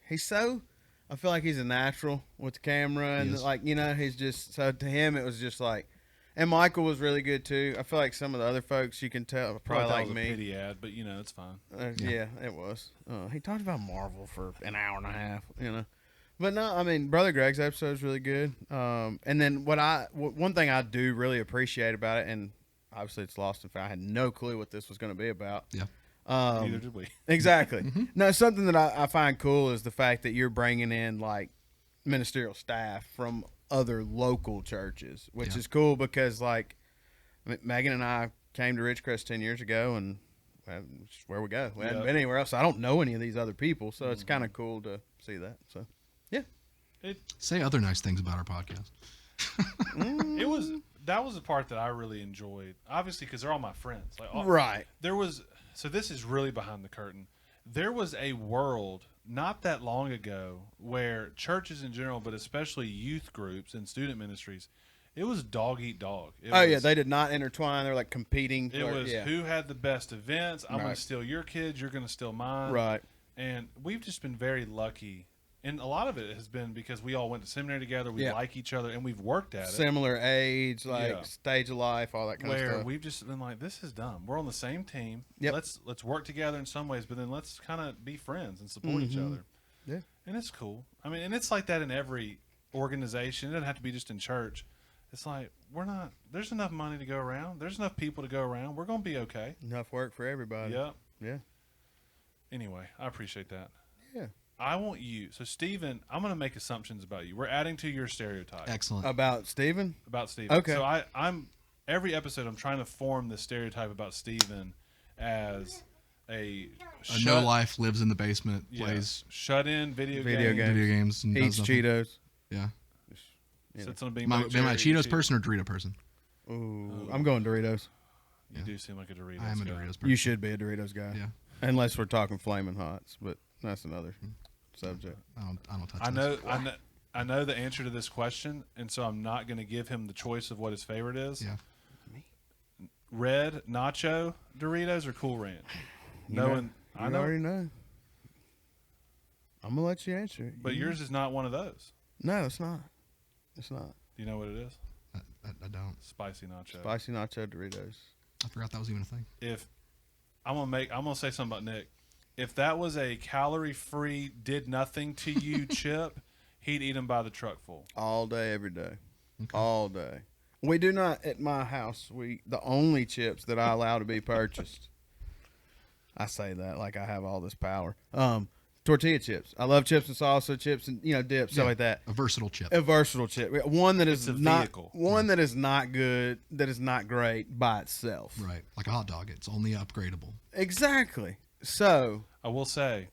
I feel like he's a natural with the camera, and like, you know, he's just, so to him it was just like, and Michael was really good too. I feel like some of the other folks you can tell probably like was me. a pity ad, but you know, it's fine. Yeah, it was. He talked about Marvel for an hour and a half, you know. But no, I mean, Brother Greg's episode is really good. And then one thing I do really appreciate about it, and obviously it's lost and found. I had no clue what this was going to be about. Yeah. Neither did we. Exactly. No, something that I find cool is the fact that you're bringing in like ministerial staff from other local churches, which is cool because like Megan and I came to Ridgecrest 10 years ago, and it's where we go. We hadn't been anywhere else. So I don't know any of these other people, so it's kind of cool to see that. So yeah. Say other nice things about our podcast. That was the part that I really enjoyed, obviously because they're all my friends. Like, right. So this is really behind the curtain. There was a world not that long ago where churches in general, but especially youth groups and student ministries, it was dog eat dog. They did not intertwine. They're like competing. It was who had the best events. I'm going to steal your kids. You're going to steal mine. Right. And we've just been very lucky And a lot of it has been because we all went to seminary together. We Yeah. like each other, and we've worked at it. Similar age, like Yeah. stage of life, all that kind of Where stuff. we've just been like, this is dumb. We're on the same team. Yep. Let's work together in some ways, but then let's kind of be friends and support each Mhm. other. Yeah. And it's cool. I mean, and it's like that in every organization. It doesn't have to be just in church. It's like there's enough money to go around. There's enough people to go around. We're gonna be okay. Enough work for everybody. Yep. Yeah. Anyway, I appreciate that. Yeah. I want you. So, Steven, I'm going to make assumptions about you. We're adding to your stereotype Excellent. About Steven? about Steven. Okay. So, I'm every episode, I'm trying to form the stereotype about Steven as a No life, lives in the basement, plays shut in video Video game. games. video games, and Eats does nothing. Cheetos. Yeah. Yeah. Sits on a beanbag Am I chair, a eats Cheetos Cheetos. person or Dorito person? Ooh, I'm going Doritos. You do seem like a Doritos I am a guy. Doritos person. You should be a Doritos guy. Yeah. Unless we're talking Flamin' Hots, but that's another subject. I don't touch I those. know, I know the answer to this question, and so I'm not going to give him the choice of what his favorite is. Yeah. Red Nacho Doritos or Cool Ranch? You Knowing, know, I you know, already know. I'm gonna let you answer it. but yours is not one of those. No, it's not. It's not. Do you know what it is? I don't. Spicy nacho. Spicy nacho Doritos. I forgot that was even a thing. If I'm gonna say something about Nick. If that was a calorie-free, did nothing to you chip, he'd eat them by the truckful. All day, every day. Okay. All day. We do not at my house. The only chips that I allow to be purchased. I say that like I have all this power. Tortilla chips. I love chips and salsa, chips and dip, stuff Yeah. like that. A versatile chip. A versatile chip. One that is It's a not vehicle. one that is not good, that is not great by itself. Right. Like a hot dog. It's only upgradable. Exactly. So I will say,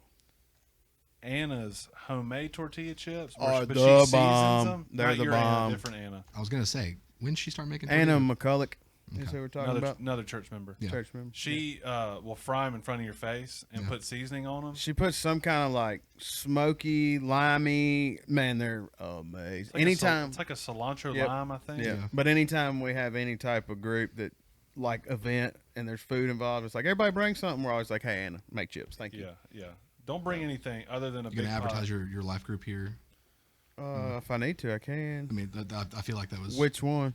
Anna's homemade tortilla chips, Are but the she seasons bomb. them. They're Not the your bomb. Anna, different Anna. I was going to say, when did she start making Anna tortillas? McCulloch is Okay. who we're talking about. Another church member. Yeah. Church member. She will fry them in front of your face and Yeah. put seasoning on them. She puts some kind of like smoky, limey. Man, they're amazing. Anytime, It's like a cilantro Yep. lime, I think. yeah. Yeah. But anytime we have any type of group that like event and there's food involved, it's like everybody bring something. We're always like, hey Anna, make chips. Thank you. Yeah. Don't bring anything other than a You big going to advertise pot. your life group here? If I need to, I can. I mean, I feel like that was Which one?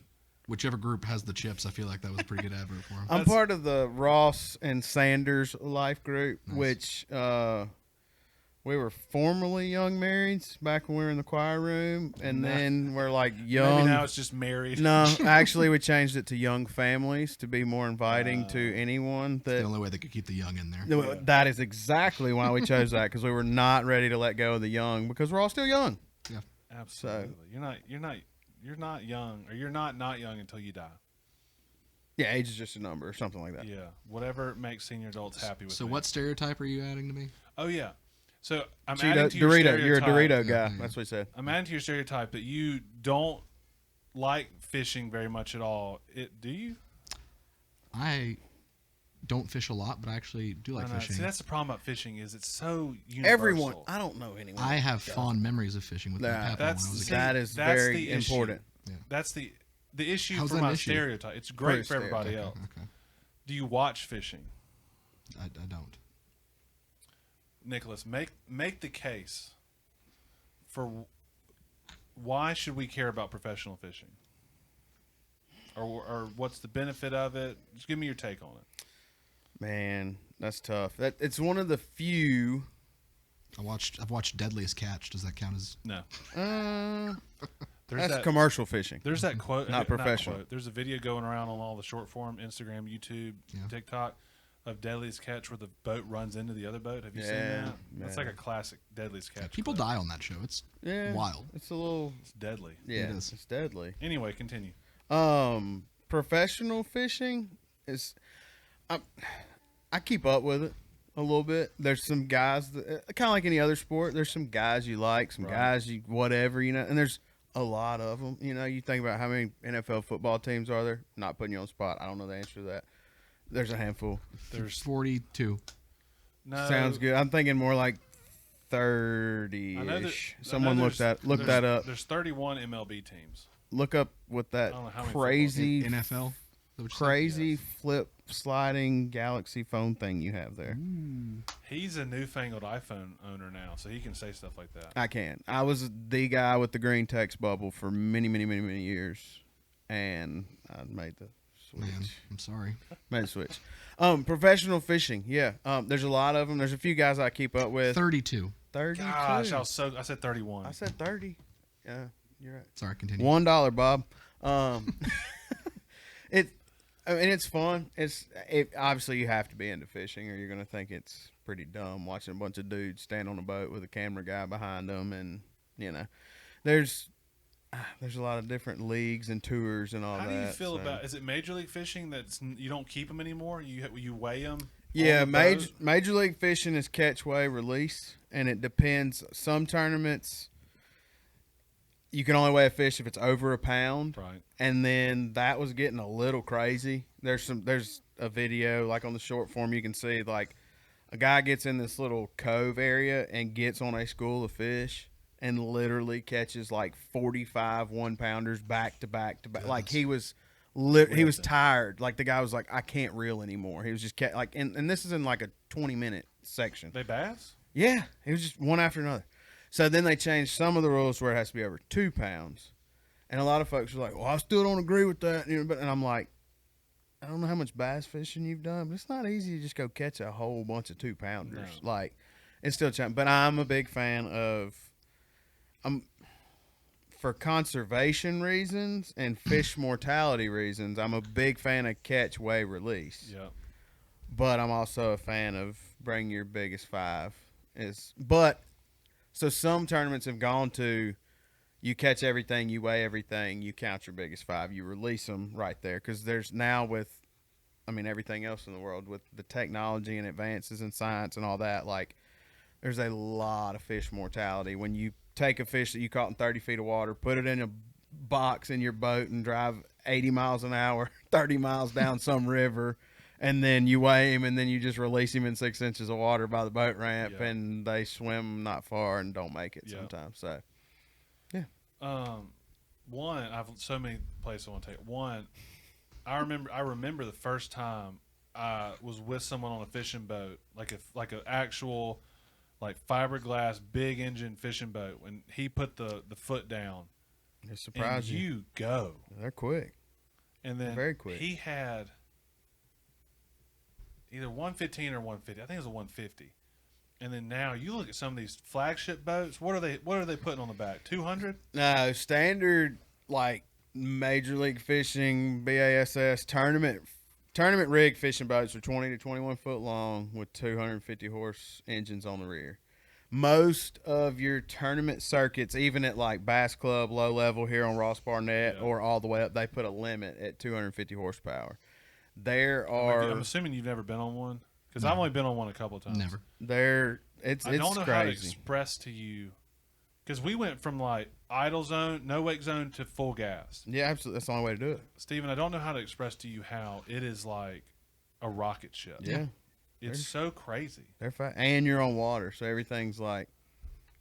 whichever group has the chips. I feel like that was a pretty good advert for them. I'm That's- part of the Ross and Sanders life group, Nice. which we were formerly young marrieds back when we were in the choir room, and Nah. then we're like young. Maybe now it's just married. No, actually, we changed it to young families to be more inviting to anyone. the That only way they could keep the young in there. No, that is exactly why we chose that, because we were not ready to let go of the young, because we're all still young. Absolutely. You're not young, or you're not young until you die. Yeah, age is just a number or something like that. Yeah. Whatever makes senior adults happy with So me. what stereotype are you adding to me? Oh yeah. So I'm Cheeto, adding to your Dorito, you're a stereotype. Dorito guy. Yeah. That's what he said. I'm adding to your stereotype that you don't like fishing very much at all. Do you? I don't fish a lot, but I actually do like I know. fishing. See, that's the problem about fishing is it's so universal. Everyone, I don't know anyone. I have fond memories of fishing with my Nah, papa when I that's- was a see, kid. that is that's very the issue. important. That's the issue How's for that my an issue? stereotype. It's great for Pretty everybody stereotype. else. Okay. Do you watch fishing? I don't. Nicholas, make the case for why should we care about professional fishing, or what's the benefit of it? Just give me your take on it. Man, that's tough. It's one of the few. I've watched Deadliest Catch. Does that count as? No, That's there's that. commercial fishing. There's that quote. Not professional. quote. There's a video going around on all the short form Instagram, YouTube, Yeah. TikTok of Deadliest Catch where the boat runs into the other boat. Have you seen Yeah, that? That's man. like a classic Deadliest Catch. People clip. die on that show. It's Yeah, wild. It's a little. It's deadly. Yeah, It is. it's deadly. Anyway, continue. Professional fishing is. I keep up with it a little bit. There's some guys that kind of like any other sport. There's some guys you like, some Right. guys you whatever, and there's a lot of them. You think about how many NFL football teams are there. Not putting you on the spot. I don't know the answer to that. There's a handful. There's 42. no. Sounds good. I'm thinking more like I know 30-ish. that. Someone look that up. There's 31 MLB teams. Look up what that I don't know how many crazy NFL. crazy Yes. flip sliding Galaxy phone thing you have there. He's a newfangled iPhone owner now, so he can say stuff like that. I can. I was the guy with the green text bubble for many, many, many, many years, and I made the switch. Man, I'm sorry. Made the switch. Professional fishing. Yeah. There's a lot of them. There's a few guys I keep up with. 32. 32. Gosh, I said 31. I said 30. Yeah, you're right. Sorry, continue. $1, Bob. It's fun. Obviously you have to be into fishing, or you're gonna think it's pretty dumb watching a bunch of dudes stand on a boat with a camera guy behind them, and there's a lot of different leagues and tours and all that. How do you feel so. about? Is it Major League Fishing you don't keep them anymore? You weigh them? Yeah, Major League Fishing is catch, weigh, release, and it depends. Some tournaments you can only weigh a fish if it's over a pound. Right. And then that was getting a little crazy. There's a video, like on the short form, you can see like a guy gets in this little cove area and gets on a school of fish and literally catches like 45 1-pounders back to back to back. Goodness. Like he was tired. Like the guy was like, I can't reel anymore. He was just and this is in like a 20-minute section. They bass? Yeah, it was just one after another. So then they changed some of the rules where it has to be over 2 pounds. And a lot of folks are like, well, I still don't agree with that. And I'm like, I don't know how much bass fishing you've done, but it's not easy to just go catch a whole bunch of 2-pounders. No. Like, it's still challenging. But I'm a big fan of, for conservation reasons and fish mortality reasons, I'm a big fan of catch, weigh, release. Yeah. But I'm also a fan of bring your biggest 5. So some tournaments have gone to, you catch everything, you weigh everything, you count your biggest 5, you release them right there. Because there's now everything else in the world with the technology and advances in science and all that, like there's a lot of fish mortality. When you take a fish that you caught in 30 feet of water, put it in a box in your boat and drive 80 miles an hour, 30 miles down some river, and then you weigh him, and then you just release him in 6 inches of water by the boat ramp, Yeah. and they swim not far and don't make it Yeah. sometimes. So, One, I've so many places I want to take. One, I remember the first time I was with someone on a fishing boat, like an actual, like fiberglass big engine fishing boat. When he put the foot down, it and surprised you. you go, They're quick. and then Very quick. he had either 115 or 150. I think it was a 150. And then now you look at some of these flagship boats. What are they putting on the back? 200? No, standard like Major League Fishing, BASS tournament rig fishing boats are 20 to 21 foot long with 250 horse engines on the rear. Most of your tournament circuits, even at like Bass Club low level here on Ross Barnett or all the way up, they put a limit at 250 horsepower. There are. I'm assuming you've never been on one, because I've only been on one a couple of times. Never. It's I don't know crazy. how to express to you, because we went from like idle zone, no wake zone to full gas. Yeah, absolutely. That's the only way to do it. Steven, I don't know how to express to you how it is like a rocket ship. Yeah. It's so crazy. They're fast. And you're on water, so everything's like,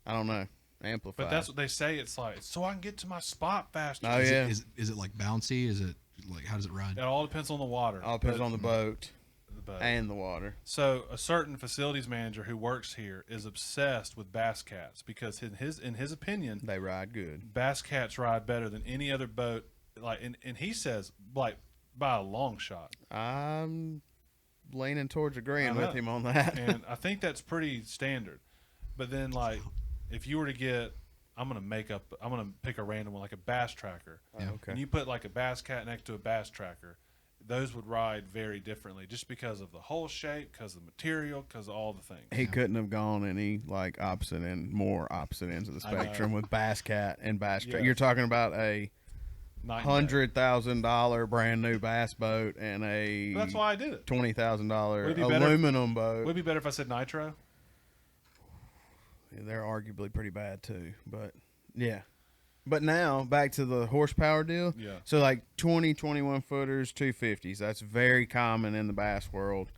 I don't know, amplified. But that's what they say. It's like, so I can get to my spot faster. Oh, Is yeah. Is it like bouncy? Is it like, how does it ride? It all depends on the water. All depends on the boat the boat. and the water. So a certain facilities manager who works here is obsessed with bass cats, because in his opinion, They ride good. bass cats ride better than any other boat. Like, and he says, like, by a long shot. I'm leaning towards agreeing I with know. him on that. And I think that's pretty standard. But then, like, if you were to get, I'm gonna pick a random one, like a bass tracker. Yeah. Okay. And you put like a bass cat next to a bass tracker, those would ride very differently, just because of the hole shape, because of the material, because of all the things. He couldn't have gone any like more opposite ends of the I know. spectrum with Bass Cat and Bass Track. Yes. You're talking about a Night and day. $100,000 brand new bass boat and a But that's why I did it. $20,000 Would it be better- aluminum boat. Would it be better if I said nitro? They're arguably pretty bad too, but yeah. But now back to the horsepower deal. Yeah. So like 20, 21 footers, 250s. That's very common in the bass world.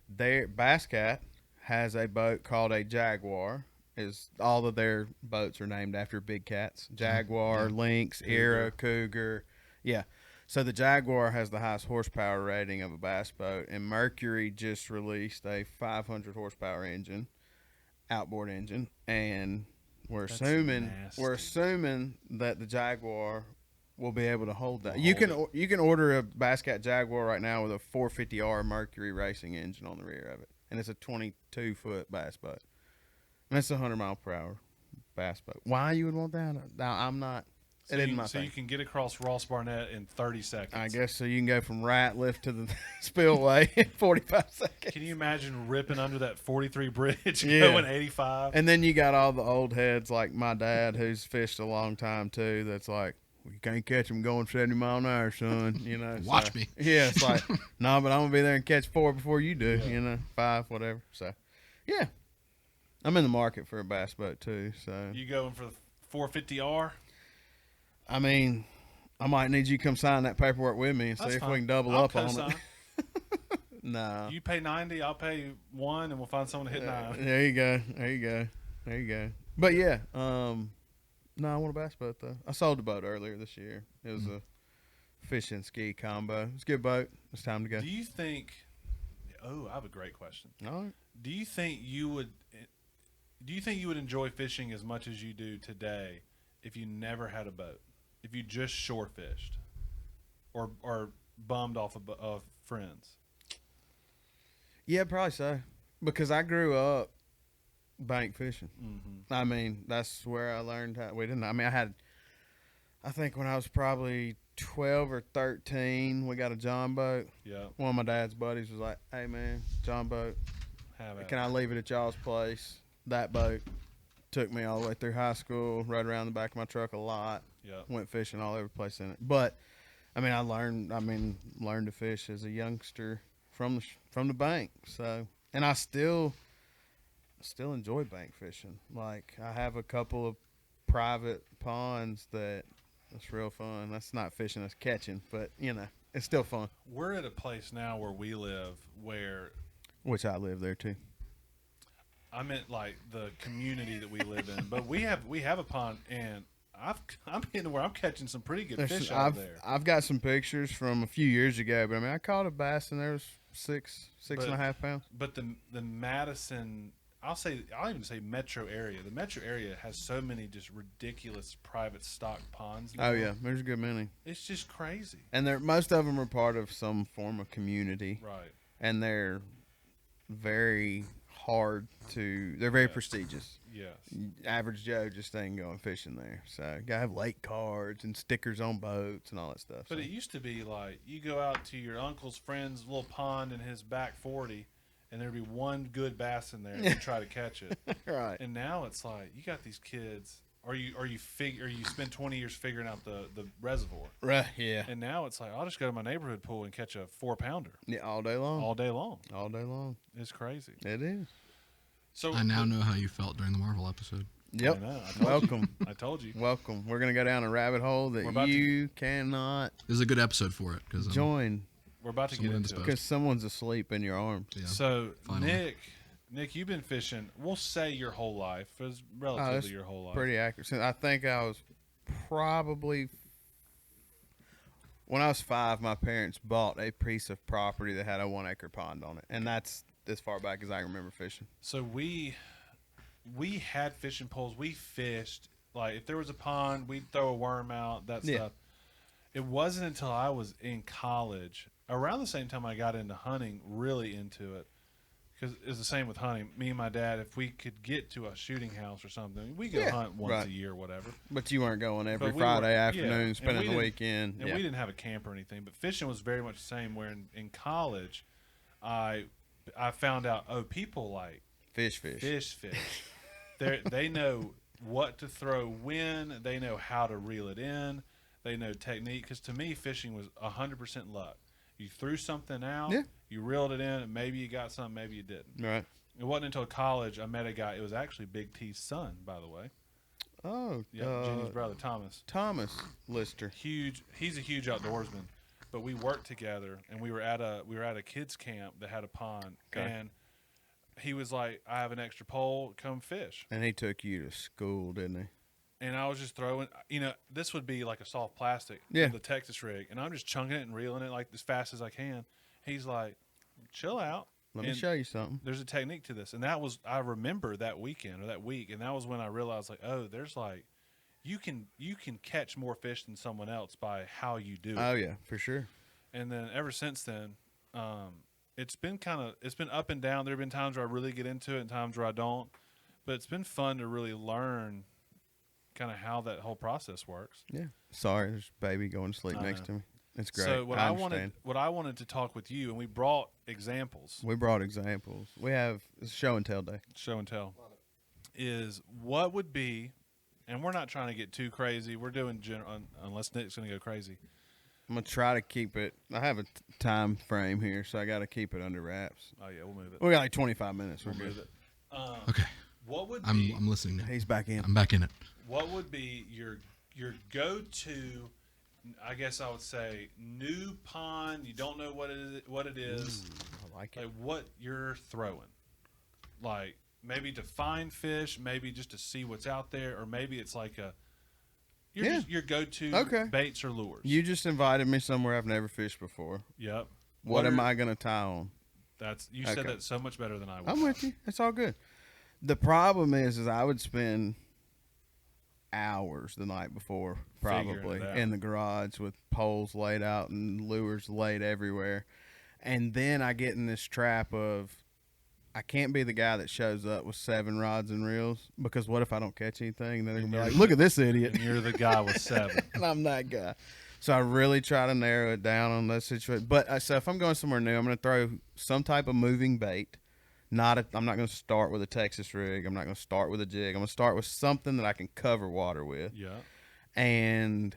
Bass Cat has a boat called a Jaguar. Is all of their boats are named after big cats. Jaguar, Lynx, Cougar. Era, Cougar. Yeah. So the Jaguar has the highest horsepower rating of a bass boat, and Mercury just released a 500 horsepower engine, outboard engine, and we're That's assuming nasty. that the Jaguar will be able to hold that. Will You hold can you can order a Bass Cat Jaguar right now with a 450R Mercury racing engine on the rear of it, and it's a 22-foot bass boat, and it's a 100-mile-per-hour bass boat. Why you would want that? Now, I'm not. So, It isn't you, my so thing. you can get across Ross Barnett in 30 seconds. I guess so. You can go from Ratliff to the spillway in 45 seconds. Can you imagine ripping under that 43 bridge Yeah. going 85? And then you got all the old heads like my dad, who's fished a long time too. That's like, well, you can't catch him going 70 mile an hour, son. You know, Watch me. Yeah, it's like, no, but I'm gonna be there and catch 4 before you do. Yeah. You know, 5, whatever. So, yeah, I'm in the market for a bass boat too. So, You going for the 450R? I mean, I might need you to come sign that paperwork with me and see That's if fine. we can double I'll up on co-sign. it. No. You pay 90, I'll pay 1, and we'll find someone to hit 9. There you go. There you go. There you go. But yeah, no, I want a bass boat though. I sold the boat earlier this year. It was a fish and ski combo. It's a good boat. It's time to go. Do you think? Oh, I have a great question. All right. Do you think you would? Do you think you would enjoy fishing as much as you do today if you never had a boat? If you just shore fished, or bummed off of friends? Yeah, probably so. Because I grew up bank fishing. Mm-hmm. I mean, that's where I learned how. We didn't. I mean, I think when I was probably 12 or 13, we got a John boat. Yeah. One of my dad's buddies was like, "Hey man, John boat. Have it. Can I leave it at y'all's place?" That boat took me all the way through high school, rode around the back of my truck a lot, Yeah. went fishing all over the place in it. But I mean, I learned to fish as a youngster from the bank. So, and I still enjoy bank fishing. Like I have a couple of private ponds that's real fun. That's not fishing, that's catching, but you know, it's still fun. We're at a place now where we live where Which I live there too. I meant like the community that we live in, but we have a pond, and I'm in where I'm catching some pretty good fish out of there. I've got some pictures from a few years ago, but I mean, I caught a bass and there was six and a half pounds. But the Madison, I'll even say metro area. The metro area has so many just ridiculous private stock ponds now. Oh yeah, there's a good many, It's just crazy. and most of them are part of some form of community, Right. and they're very they're very prestigious. Yes. Average Joe just ain't going fishing there, so you gotta have lake cards and stickers on boats and all that stuff. But so. it used to be like you go out to your uncle's friend's little pond in his back 40, and there'd be one good bass in there, and you try to catch it. Right. And now it's like you got these kids, or you spend 20 years figuring out the reservoir, Right. Yeah. and now it's like I'll just go to my neighborhood pool and catch a 4-pounder Yeah. All day long. all day long. All day long. It's crazy. It is. So I now know how you felt during the Marvel episode. Yep. I know, I told you. Welcome. I told you. Welcome. We're gonna go down a rabbit hole We're that about you cannot This is a good episode for it because join We're about to get Someone into disposed. it. because someone's asleep in your arms. yeah. So Finally. Nick, you've been fishing. We'll say your whole life. It's relatively that's your whole life. Pretty accurate. Since I think I was probably when I was 5, my parents bought a piece of property that had a 1-acre pond on it, and that's as far back as I can remember fishing. So we had fishing poles. We fished. Like if there was a pond, we'd throw a worm out. That Yeah. stuff. It wasn't until I was in college, around the same time I got into hunting, really into it. Because it's the same with hunting. Me and my dad, if we could get to a shooting house or something, we go Yeah, hunt once right. a year, whatever. But you weren't going every But we Friday were- yeah, afternoon, and spending we the didn't- weekend. And Yeah. we didn't have a camp or anything, but fishing was very much the same. Where in college, I found out, people like Fish. fish. They know what to throw when. They know how to reel it in. They know technique. Because to me, fishing was 100% luck. You threw something out. Yeah. You reeled it in, and maybe you got something, maybe you didn't. Right. It wasn't until college I met a guy. It was actually Big T's son, by the way. Oh, Yeah, Jenny's brother, Thomas. Thomas Lister. Huge. He's a huge outdoorsman. But we worked together, and we were at a kids camp that had a pond, Okay. and he was like, "I have an extra pole. Come fish." And he took you to school, didn't he? and I was just throwing. This would be like a soft plastic, Yeah. the Texas rig, and I'm just chunking it and reeling it like as fast as I can. He's like, "Chill out. Let me And show you something. There's a technique to this," and I remember that weekend or that week, and that was when I realized like, oh, there's like, you can catch more fish than someone else by how you do it. Oh yeah, for sure. And then ever since then, it's been up and down. There have been times where I really get into it and times where I don't. But it's been fun to really learn kind of how that whole process works. Yeah. Sorry, there's a baby going to sleep next to me. It's great. So what I I wanted to talk with you, and we brought examples. We brought examples. We have show and tell day. Show and tell is what would be, and we're not trying to get too crazy. We're doing general, unless Nick's going to go crazy. I'm gonna try to keep it. I have a time frame here, so I got to keep it under wraps. Oh yeah, we'll move it. We got like 25 minutes. We're We'll good. move it. Okay. What would I'm be? listening now. He's back in. I'm back in it. What would be your go-to? I guess I would say new pond. You don't know what it is. I like it. Like what you're throwing. Like maybe to find fish, maybe just to see what's out there, or maybe it's like just your go-to baits or lures. You just invited me somewhere I've never fished before. Yep. What am I gonna tie on? You said that so much better than I would. I'm with you. It's all good. The problem is I would spend hours the night before, probably Figuring it out. in the garage with poles laid out and lures laid everywhere, and then I get in this trap of I can't be the guy that shows up with 7 rods and reels, because what if I don't catch anything? And then they're gonna be like, "Look at this idiot," And you're the guy with 7. and I'm that guy. So I really try to narrow it down on that situation. But so if I'm going somewhere new, I'm going to throw some type of moving bait. I'm not going to start with a Texas rig. I'm not going to start with a jig. I'm going to start with something that I can cover water with. Yeah. And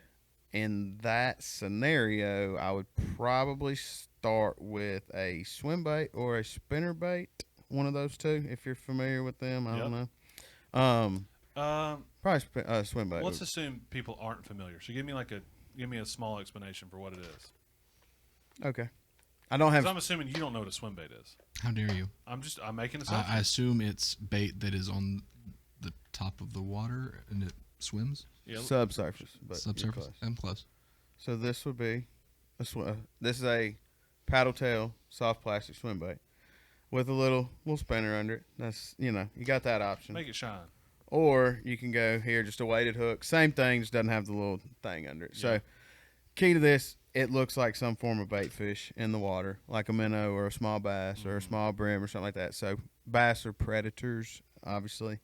in that scenario, I would probably start with a swim bait or a spinner bait. One of those two, if you're familiar with them. I don't know. Probably swim bait. Let's assume people aren't familiar. So give me a small explanation for what it is. Okay. I don't have. 'Cause I'm assuming you don't know what a swim bait is. How dare you? I'm making assumptions. I assume it's bait that is on the top of the water and it swims. Yeah. Subsurface. But you're Subsurface. close. I'm close. So this would be this is a paddle tail soft plastic swim bait with a little spinner under it. That's you got that option. Make it shine. Or you can go here just a weighted hook. Same thing, just doesn't have the little thing under it. Yeah. So key to this, it looks like some form of bait fish in the water, like a minnow or a small bass or a small brim or something like that. So bass are predators, obviously.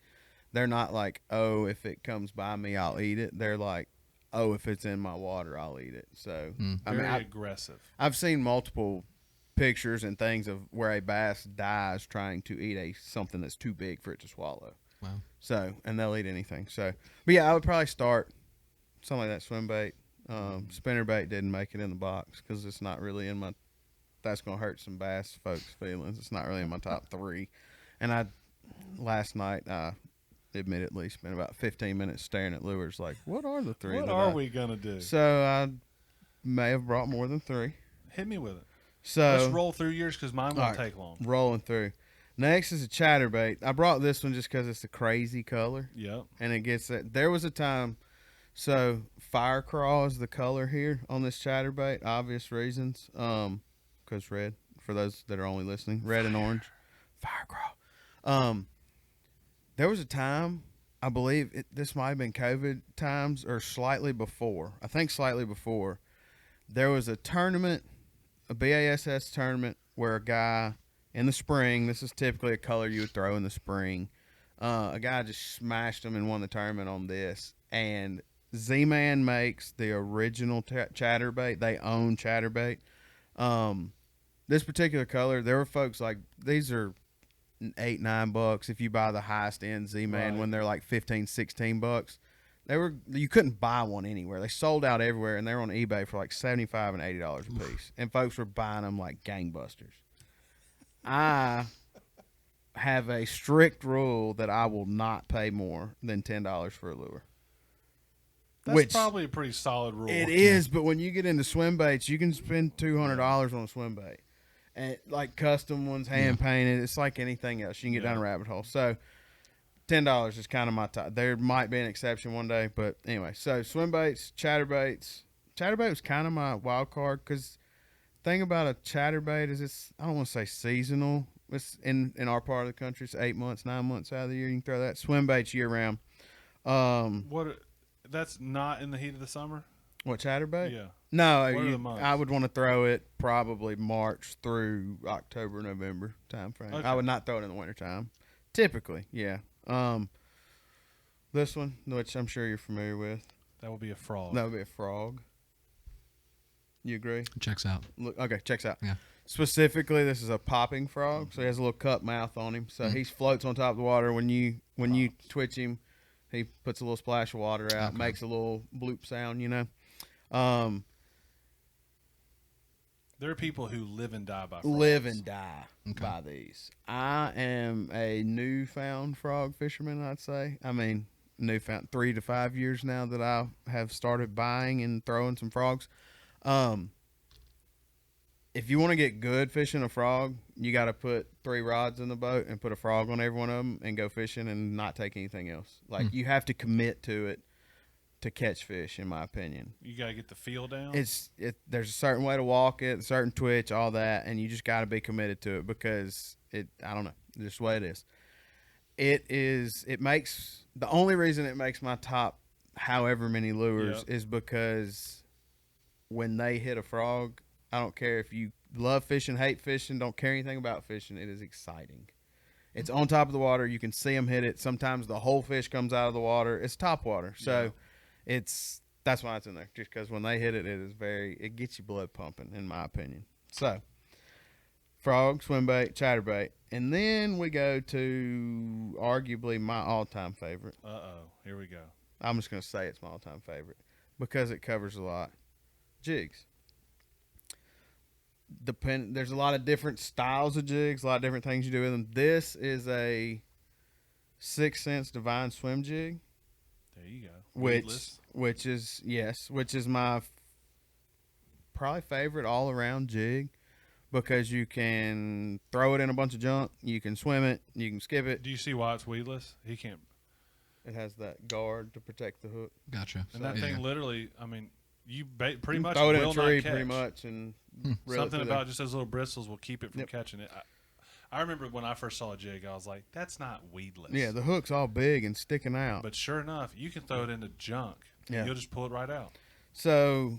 They're not like, oh, if it comes by me, I'll eat it. They're like, oh, if it's in my water, I'll eat it. So Very aggressive. I've seen multiple pictures and things of where a bass dies trying to eat something that's too big for it to swallow. Wow. So, and they'll eat anything. So, but yeah, I would probably start something like that swim bait. Spinner bait didn't make it in the box because it's not really in my. That's gonna hurt some bass folks' feelings. It's not really in my top 3. And last night, admittedly spent about 15 minutes staring at lures. Like, what are the 3? What are we gonna do? So I may have brought more than 3. Hit me with it. So Let's roll through yours because mine won't take long. Rolling through. Next is a chatterbait. I brought this one just because it's a crazy color. Yep. And it gets that. There was a time. So fire craw is the color here on this chatterbait. Obvious reasons. Because red. For those that are only listening, red and orange. Fire craw. There was a time. I believe this might have been COVID times or slightly before. I think slightly before. There was a tournament, a BASS tournament, where a guy in the spring. This is typically a color you would throw in the spring. A guy just smashed him and won the tournament on this. And Z-Man makes the original chatterbait. They own chatterbait. This particular color, there were folks like, these are $8-9 if you buy the highest end Z-Man, Right. when they're like $15-16. You couldn't buy one anywhere. They sold out everywhere, and they were on eBay for like $75 and $80 a piece. And folks were buying them like gangbusters. I have a strict rule that I will not pay more than $10 for a lure. That's probably a pretty solid rule. It is, but when you get into swim baits, you can spend $200 on a swim bait, and like custom ones, hand painted. It's like anything else. You can get down a rabbit hole. So $10 is kind of my top. There might be an exception one day, but anyway. So swim baits, chatterbaits. Chatterbait was kind of my wild card because thing about a chatterbait is it's, I don't want to say seasonal. It's in our part of the country. It's 8 months, 9 months out of the year. You can throw that. Swim baits year round. What? That's not in the heat of the summer. What, chatterbait? Yeah. No, What are the months? I would want to throw it probably March through October, November time frame. Okay. I would not throw it in the wintertime. Typically, yeah. This one, which I'm sure you're familiar with, That would be a frog. that would be a frog. You agree? Checks out. Look, okay, checks out. Yeah. Specifically, this is a popping frog, so he has a little cup mouth on him. So he floats on top of the water. When you twitch him, he puts a little splash of water out, Okay. makes a little bloop sound. There are people who live and die by frogs. Live and die Okay. by these. I am a newfound frog fisherman, I'd say. I mean, newfound 3 to 5 years now that I have started buying and throwing some frogs. If you want to get good fishing a frog, you got to put 3 rods in the boat and put a frog on every one of them and go fishing and not take anything else. Like you have to commit to it to catch fish, in my opinion. You got to get the feel down. There's a certain way to walk it, a certain twitch, all that, and you just got to be committed to it because I don't know, just the way it is. It makes, the only reason it makes my top however many lures is because when they hit a frog, I don't care if you love fishing, hate fishing, don't care anything about fishing, it is exciting. It's on top of the water, you can see them hit it. Sometimes the whole fish comes out of the water. It's top water, so that's why it's in there. Just because when they hit it, it gets your blood pumping, in my opinion. So, frog, swim bait, chatterbait, and then we go to arguably my all-time favorite. Here we go. I'm just gonna say it's my all-time favorite because it covers a lot. Jigs. There's a lot of different styles of jigs, a lot of different things you do with them. This is a 6th Sense Divine Swim Jig. There you go. Which is my probably favorite all around jig because you can throw it in a bunch of junk, you can swim it, you can skip it. Do you see why it's weedless? He can't. It has that guard to protect the hook. Gotcha. And that thing literally, I mean, you pretty much throw it in will a tree not catch. pretty much and reel it Something through about there. just those little bristles will keep it from catching it. I remember when I first saw a jig, I was like, that's not weedless. Yeah, the hook's all big and sticking out. But sure enough, you can throw it into junk. And you'll just pull it right out. So,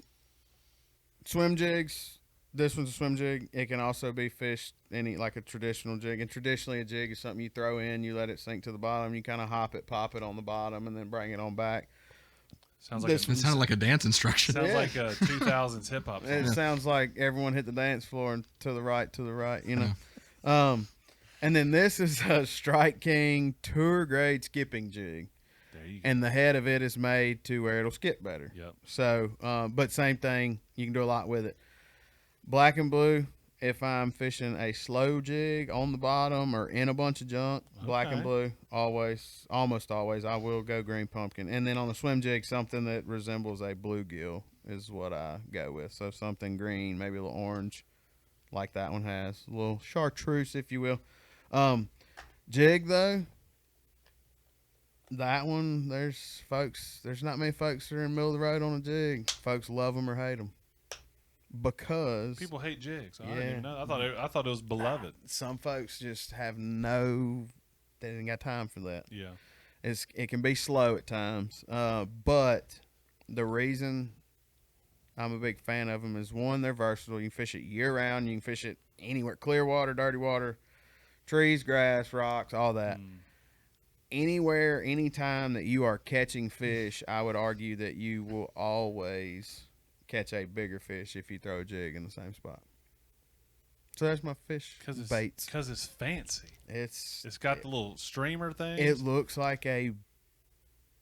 swim jigs. This one's a swim jig. It can also be fished like a traditional jig. And traditionally, a jig is something you throw in, you let it sink to the bottom, you kind of hop it, pop it on the bottom, and then bring it on back. Sounds like It sounded like a dance instruction. Sounds like a 2000s hip hop song. It sounds like everyone hit the dance floor and to the right, you know. And then this is a Strike King tour grade skipping jig. There you go. And the head of it is made to where it'll skip better. Yep. So, but same thing, you can do a lot with it. Black and blue, if I'm fishing a slow jig on the bottom or in a bunch of junk, black and blue, almost always, I will go green pumpkin. And then on the swim jig, something that resembles a bluegill is what I go with. So something green, maybe a little orange, like that one has. A little chartreuse, if you will. Jig, though, that one, there's not many folks that are in the middle of the road on a jig. Folks love them or hate them. Because people hate jigs. I didn't even know. I thought it was beloved. Some folks just have they didn't got time for that. Yeah. It can be slow at times. But the reason I'm a big fan of them is, one, they're versatile. You can fish it year round. You can fish it anywhere, clear water, dirty water, trees, grass, rocks, all that. Anywhere, anytime that you are catching fish, I would argue that you will always catch a bigger fish if you throw a jig in the same spot. So that's my fish baits. Because it's fancy. It's got the little streamer thing. It looks like a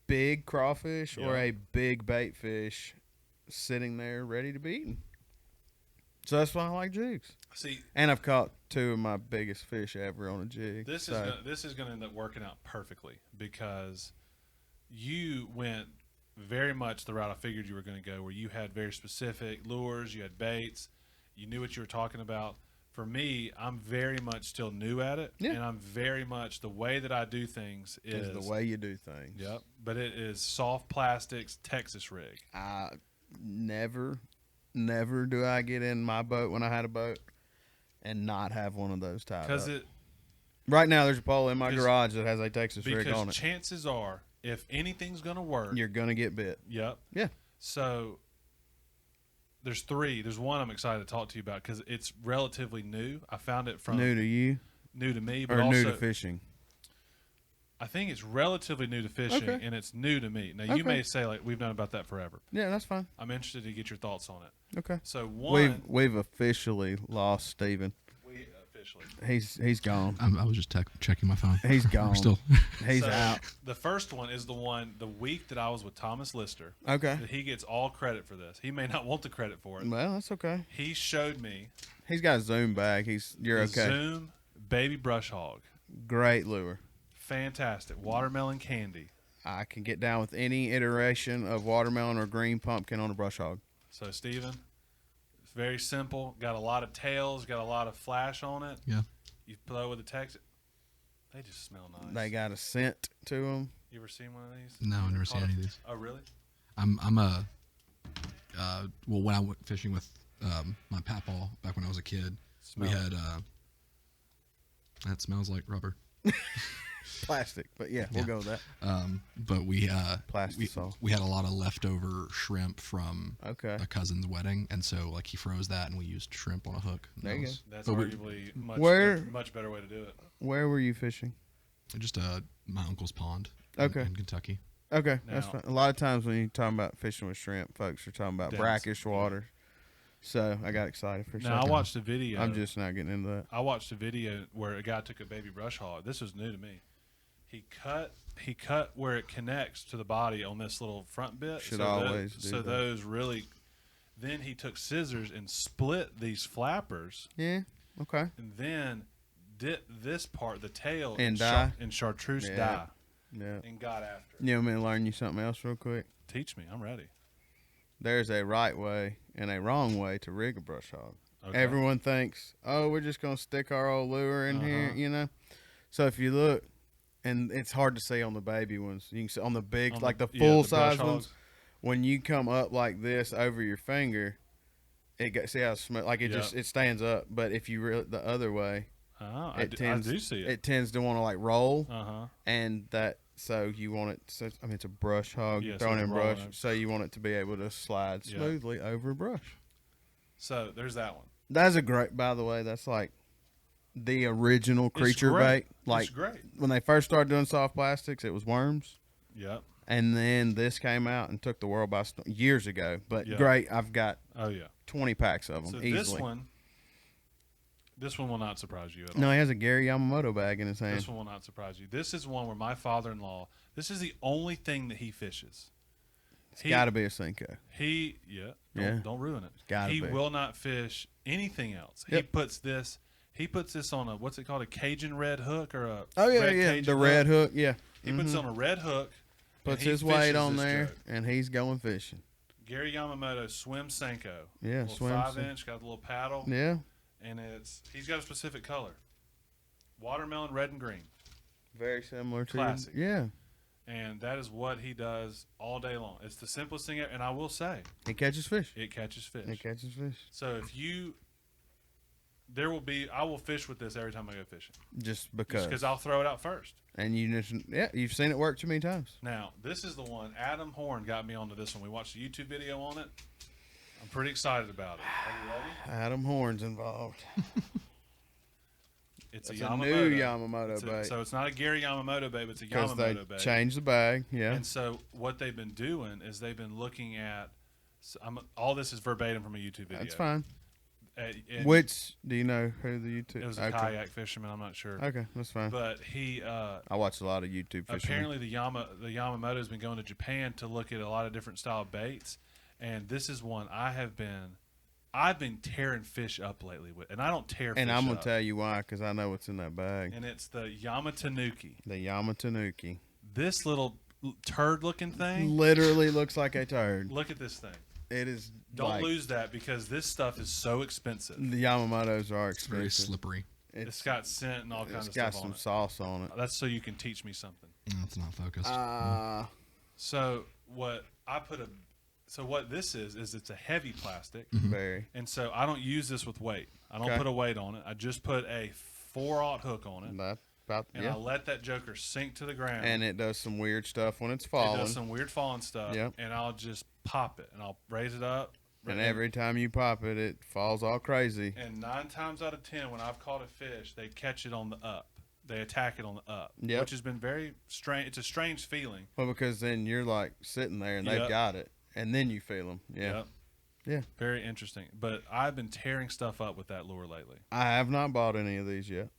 big crawfish or a big bait fish sitting there ready to be eaten. So that's why I like jigs. See, and I've caught 2 of my biggest fish ever on a jig. This is going to end up working out perfectly because you went very much the route I figured you were going to go, where you had very specific lures, you had baits, you knew what you were talking about. for me, I'm very much still new at it, Yeah. and I'm very much the way that I do things Is the way you do things. Yep, but it is soft plastics Texas rig. I never do I get in my boat when I had a boat and not have one of those tied Because up. it Right now, there's a pole in my 'cause- garage that has a Texas rig on because it. chances are, if anything's gonna work, You're gonna get bit. yep. Yeah. So there's three. There's one I'm excited to talk to you about because it's relatively new. I found it from New to you new to me, but or also new to fishing? I think it's relatively new to fishing, Okay. and it's new to me. Now, you Okay. may say, like, we've known about that forever. Yeah, that's fine. I'm interested to get your thoughts on it. Okay. So, one, We've officially lost Steven. we officially. He's gone. I was just checking my phone. He's gone. We're still. He's So, out. The first one is the week that I was with Thomas Lister. Okay. That he gets all credit for this. He may not want the credit for it. Well, that's okay. He showed me He's got a Zoom bag. You're the okay. Zoom Baby Brush Hog. Great lure. Fantastic. Watermelon candy. I can get down with any iteration of watermelon or green pumpkin on a brush hog. So, Steven, it's very simple. Got a lot of tails, got a lot of flash on it. Yeah. You throw with the text. They just smell nice. They got a scent to them. You ever seen one of these? No, I've never seen Caught any a- of these. Oh, really? I'm a well, when I went fishing with my papaw back when I was a kid, Smell we it. had that smells like rubber. Plastic, but yeah, we'll Yeah. go with that. But we Plastisol. we had a lot of leftover shrimp from Okay. a cousin's wedding, and so like he froze that, and we used shrimp on a hook. And There that you was- That's but we- arguably much better way to do it. Where were you fishing? just my uncle's pond. Okay. In Kentucky. Okay, that's Now- fine. A lot of times when you're talking about fishing with shrimp, folks are talking about Depths. brackish water. So I got excited for a Now, I second. watched a video. I'm just not getting into that. I watched a video where a guy took a baby brush hog. This was new to me. He cut where it connects to the body on this little front bit. Should so always do so that. those really. Then he took scissors and split these flappers, Yeah. Okay. and then dipped this part, the tail, In in dye? in chartreuse Yeah. dye, Yeah. and got after it. You want me to learn you something else real quick? Teach me, I'm ready. There's a right way and a wrong way to rig a brush hog. Okay. Everyone thinks, oh, we're just going to stick our old lure in here, Uh-huh. you know? So if you look, and it's hard to see on the baby ones, you can see on the big, On like the yeah, full the brush size hogs. ones, when you come up like this over your finger, see how it's like it Yeah. just, it stands up. But if you reel it the other way, Oh, it tends, I do see it. it tends to want to like roll. Uh-huh. And that, so you want it, so, I mean, it's a brush hog, Yeah, so thrown it's in rolling brush, over. so you want it to be able to slide Yeah. smoothly over brush. So there's that one. That's a great, by the way, that's like the original creature great. bait. Like It's great. when they first started doing soft plastics, it was worms. Yep. And then this came out and took the world by storm years ago. But Yeah. great, I've got Oh yeah. 20 packs of them So easily. this one will not surprise you at all. No, he has a Gary Yamamoto bag in his hand. This one will not surprise you. This is one where my father-in-law. This is the only thing that he fishes. It's got to be a Senko. Yeah. Don't ruin it. Gotta he be. will not fish anything else. Yep. He puts this on a what's it called, a Cajun red hook or a Oh, yeah, red yeah. Cajun The red hook, yeah. He puts it on a red hook. and Puts he his weight fishes on this there, joke. and he's going fishing. Gary Yamamoto swim Senko. Yeah, little swim 5-inch, got a little paddle, Yeah. and he's got a specific color, watermelon red and green. Very similar to Classic. Yeah. And that is what he does all day long. It's the simplest thing ever. And I will say, He catches fish. it catches fish. He catches fish. So I will fish with this every time I go fishing. Just because. Because I'll throw it out first. And you've seen it work too many times. Now, this is the one. Adam Horn got me onto this one. We watched a YouTube video on it. I'm pretty excited about it. Are you ready? Adam Horn's involved. It's It's a a Yamamoto. new Yamamoto It's a- bait. So it's not a Gary Yamamoto bait, but it's a Because they Yamamoto bait. changed the bag. Yeah. And so what they've been doing is they've been looking at all this is verbatim from a YouTube video. That's fine. And Which, do you know who the YouTube? it was a kayak fisherman. I'm not sure. Okay, that's fine. But he I watch a lot of YouTube fishing. apparently the Yamamoto's been going to Japan to look at a lot of different style baits, and this is one I've been tearing fish up lately with, and I don't tear fish And I'm going up. to tell you why, because I know what's in that bag. And it's the Yamatanuki. The Yamatanuki. This little turd looking thing. Literally looks like a turd. Look at this thing. It is. Don't like, lose that because this stuff is so expensive. The Yamamotos are It's very expensive. slippery. It's got scent and all kinds of It's got stuff some on it. sauce on it. That's so you can teach me something. No, it's not focused. So what this is it's a heavy plastic, Very. and so I don't use this with weight. I don't Okay. put a weight on it. I just put a 4/0 hook on it, That about and yeah. I let that joker sink to the ground. And it does some weird stuff when it's it falling. does some weird falling stuff, Yep. and I'll just pop it, and I'll raise it up. And every time you pop it, it falls all crazy. And 9 times out of 10, when I've caught a fish, they catch it on the up. They attack it on the up, Yep. which has been very strange. It's a strange feeling. Well, because then you're like sitting there and they've Yep. got it, and then you feel them. Yeah. Yep. Yeah. Very interesting. But I've been tearing stuff up with that lure lately. I have not bought any of these yet.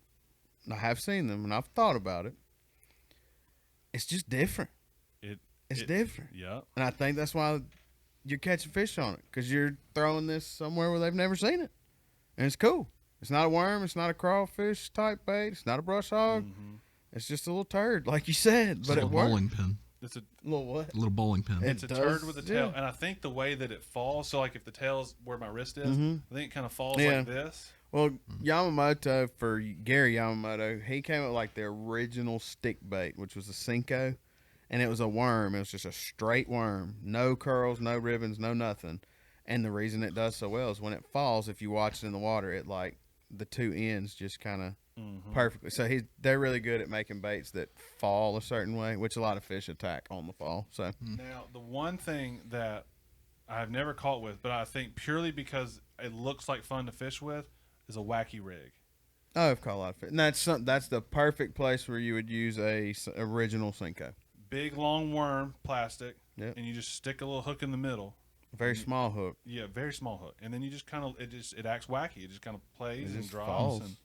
I have seen them and I've thought about it. It's just different. It's different. Yep. And I think that's why you're catching fish on it, because you're throwing this somewhere where they've never seen it. And it's cool. It's not a worm. It's not a crawfish type bait. It's not a brush hog. Mm-hmm. It's just a little turd, like you said. It's But like it a works. bowling pin. It's a Little what? A little bowling pin. it's a does, turd with a tail, yeah. and I think the way that it falls. So like if the tail's where my wrist is, Mhm. I think it kind of falls Yeah. like this. Well, Yamamoto, for Gary Yamamoto, he came up with like the original stick bait, which was a Cinco, and it was a worm. It was just a straight worm, no curls, no ribbons, no nothing. And the reason it does so well is when it falls, if you watch it in the water, it like the two ends just kind of perfectly. So they're really good at making baits that fall a certain way, which a lot of fish attack on the fall. So Now the one thing that I've never caught with, but I think purely because it looks like fun to fish with, is a wacky rig. oh, I've caught a lot of fish. And that's the perfect place where you would use a original Cinco. Big long worm, plastic, Yep. and you just stick a little hook in the middle. Very small hook. Yeah, very small hook, and then you just kind of it acts wacky. It just kind of plays It and just drops. falls.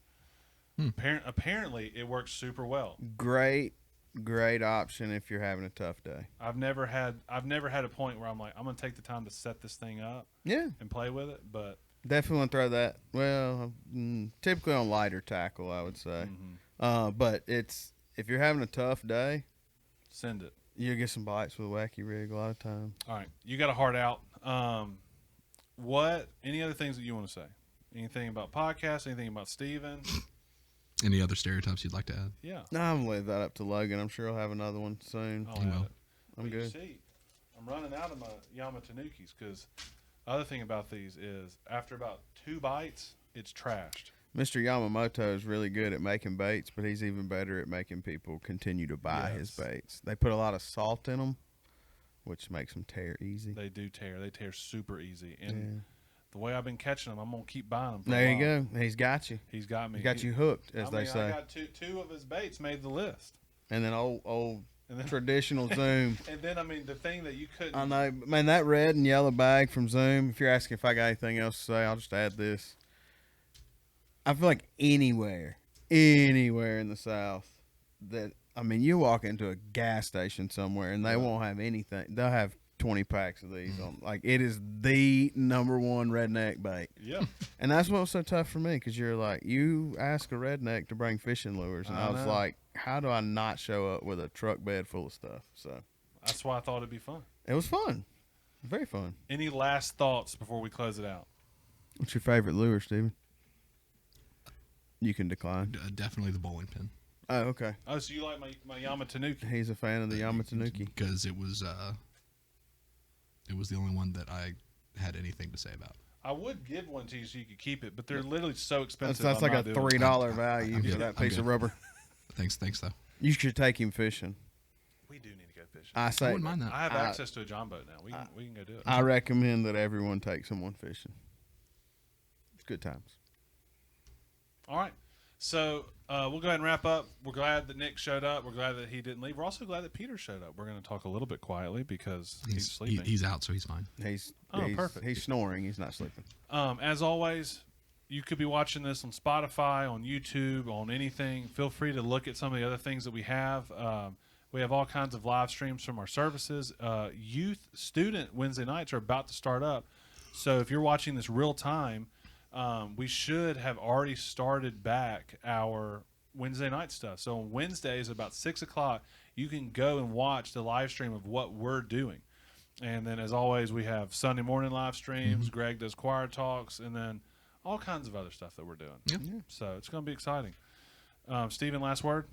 And apparently, it works super well. Great option if you're having a tough day. I've never had a point where I'm like, I'm gonna take the time to set this thing up Yeah, and play with it, but definitely want to throw that. Well, typically on lighter tackle, I would say. But if you're having a tough day, send it. you'll get some bites with a wacky rig a lot of times. All right, you got a heart out. Any other things that you want to say? Anything about podcasts? Anything about Steven? Any other stereotypes you'd like to add? Yeah, No, I'm gonna leave that up to Logan. I'm sure he'll have another one soon. I'll He have will. it. I'm But you good. see, I'm running out of my Yamatanukis because the other thing about these is after about 2 bites, it's trashed. Mr. Yamamoto is really good at making baits, but he's even better at making people continue to buy his Yes. baits. They put a lot of salt in them, which makes them tear easy. They do tear. They tear super easy. Yeah. And the way I've been catching them, I'm gonna keep buying them. There you go. He's got you. He's got me. He got you hooked, as I they mean, say. I got two of his baits made the list. And then old And then, traditional Zoom. and then I mean the thing that you couldn't. I know, man. That red and yellow bag from Zoom. If you're asking if I got anything else to say, I'll just add this. I feel like anywhere in the South, you walk into a gas station somewhere and they won't have anything. They'll have 20 packs of these on. Like, it is the number one redneck bait. Yeah. And that's what was so tough for me, because you're like, you ask a redneck to bring fishing lures, and I was know. like, how do I not show up with a truck bed full of stuff? So That's why I thought it'd be fun. it was fun, very fun. Any last thoughts before we close it out? What's your favorite lure, Steven? You can decline. Definitely the bowling pin. Oh, okay. Oh, so you like my Yamatanuki? He's a fan of the Yamatanuki. Because it was the only one that I had anything to say about. I would give one to you so you could keep it, but they're literally so expensive. That's I'm like a not doing it. $3 value I'm for good. that I'm piece of good. rubber. Thanks though. You should take him fishing. We do need to go fishing. I I say. wouldn't mind that. I have access to a John boat now. We can go do it. I recommend that everyone take someone fishing. It's good times. All right. So we'll go ahead and wrap up. We're glad that Nick showed up. We're glad that he didn't leave. We're also glad that Peter showed up. We're going to talk a little bit quietly because he's sleeping. He's out, so he's fine. He's perfect. He's snoring. He's not sleeping. As always, you could be watching this on Spotify, on YouTube, on anything. Feel free to look at some of the other things that we have. We have all kinds of live streams from our services. Youth student Wednesday nights are about to start up. So if you're watching this real time, we should have already started back our Wednesday night stuff. So on Wednesdays about 6 o'clock, you can go and watch the live stream of what we're doing. And then, as always, we have Sunday morning live streams. Greg does choir talks, and then all kinds of other stuff that we're doing. Yep. So it's going to be exciting. Steven, last word?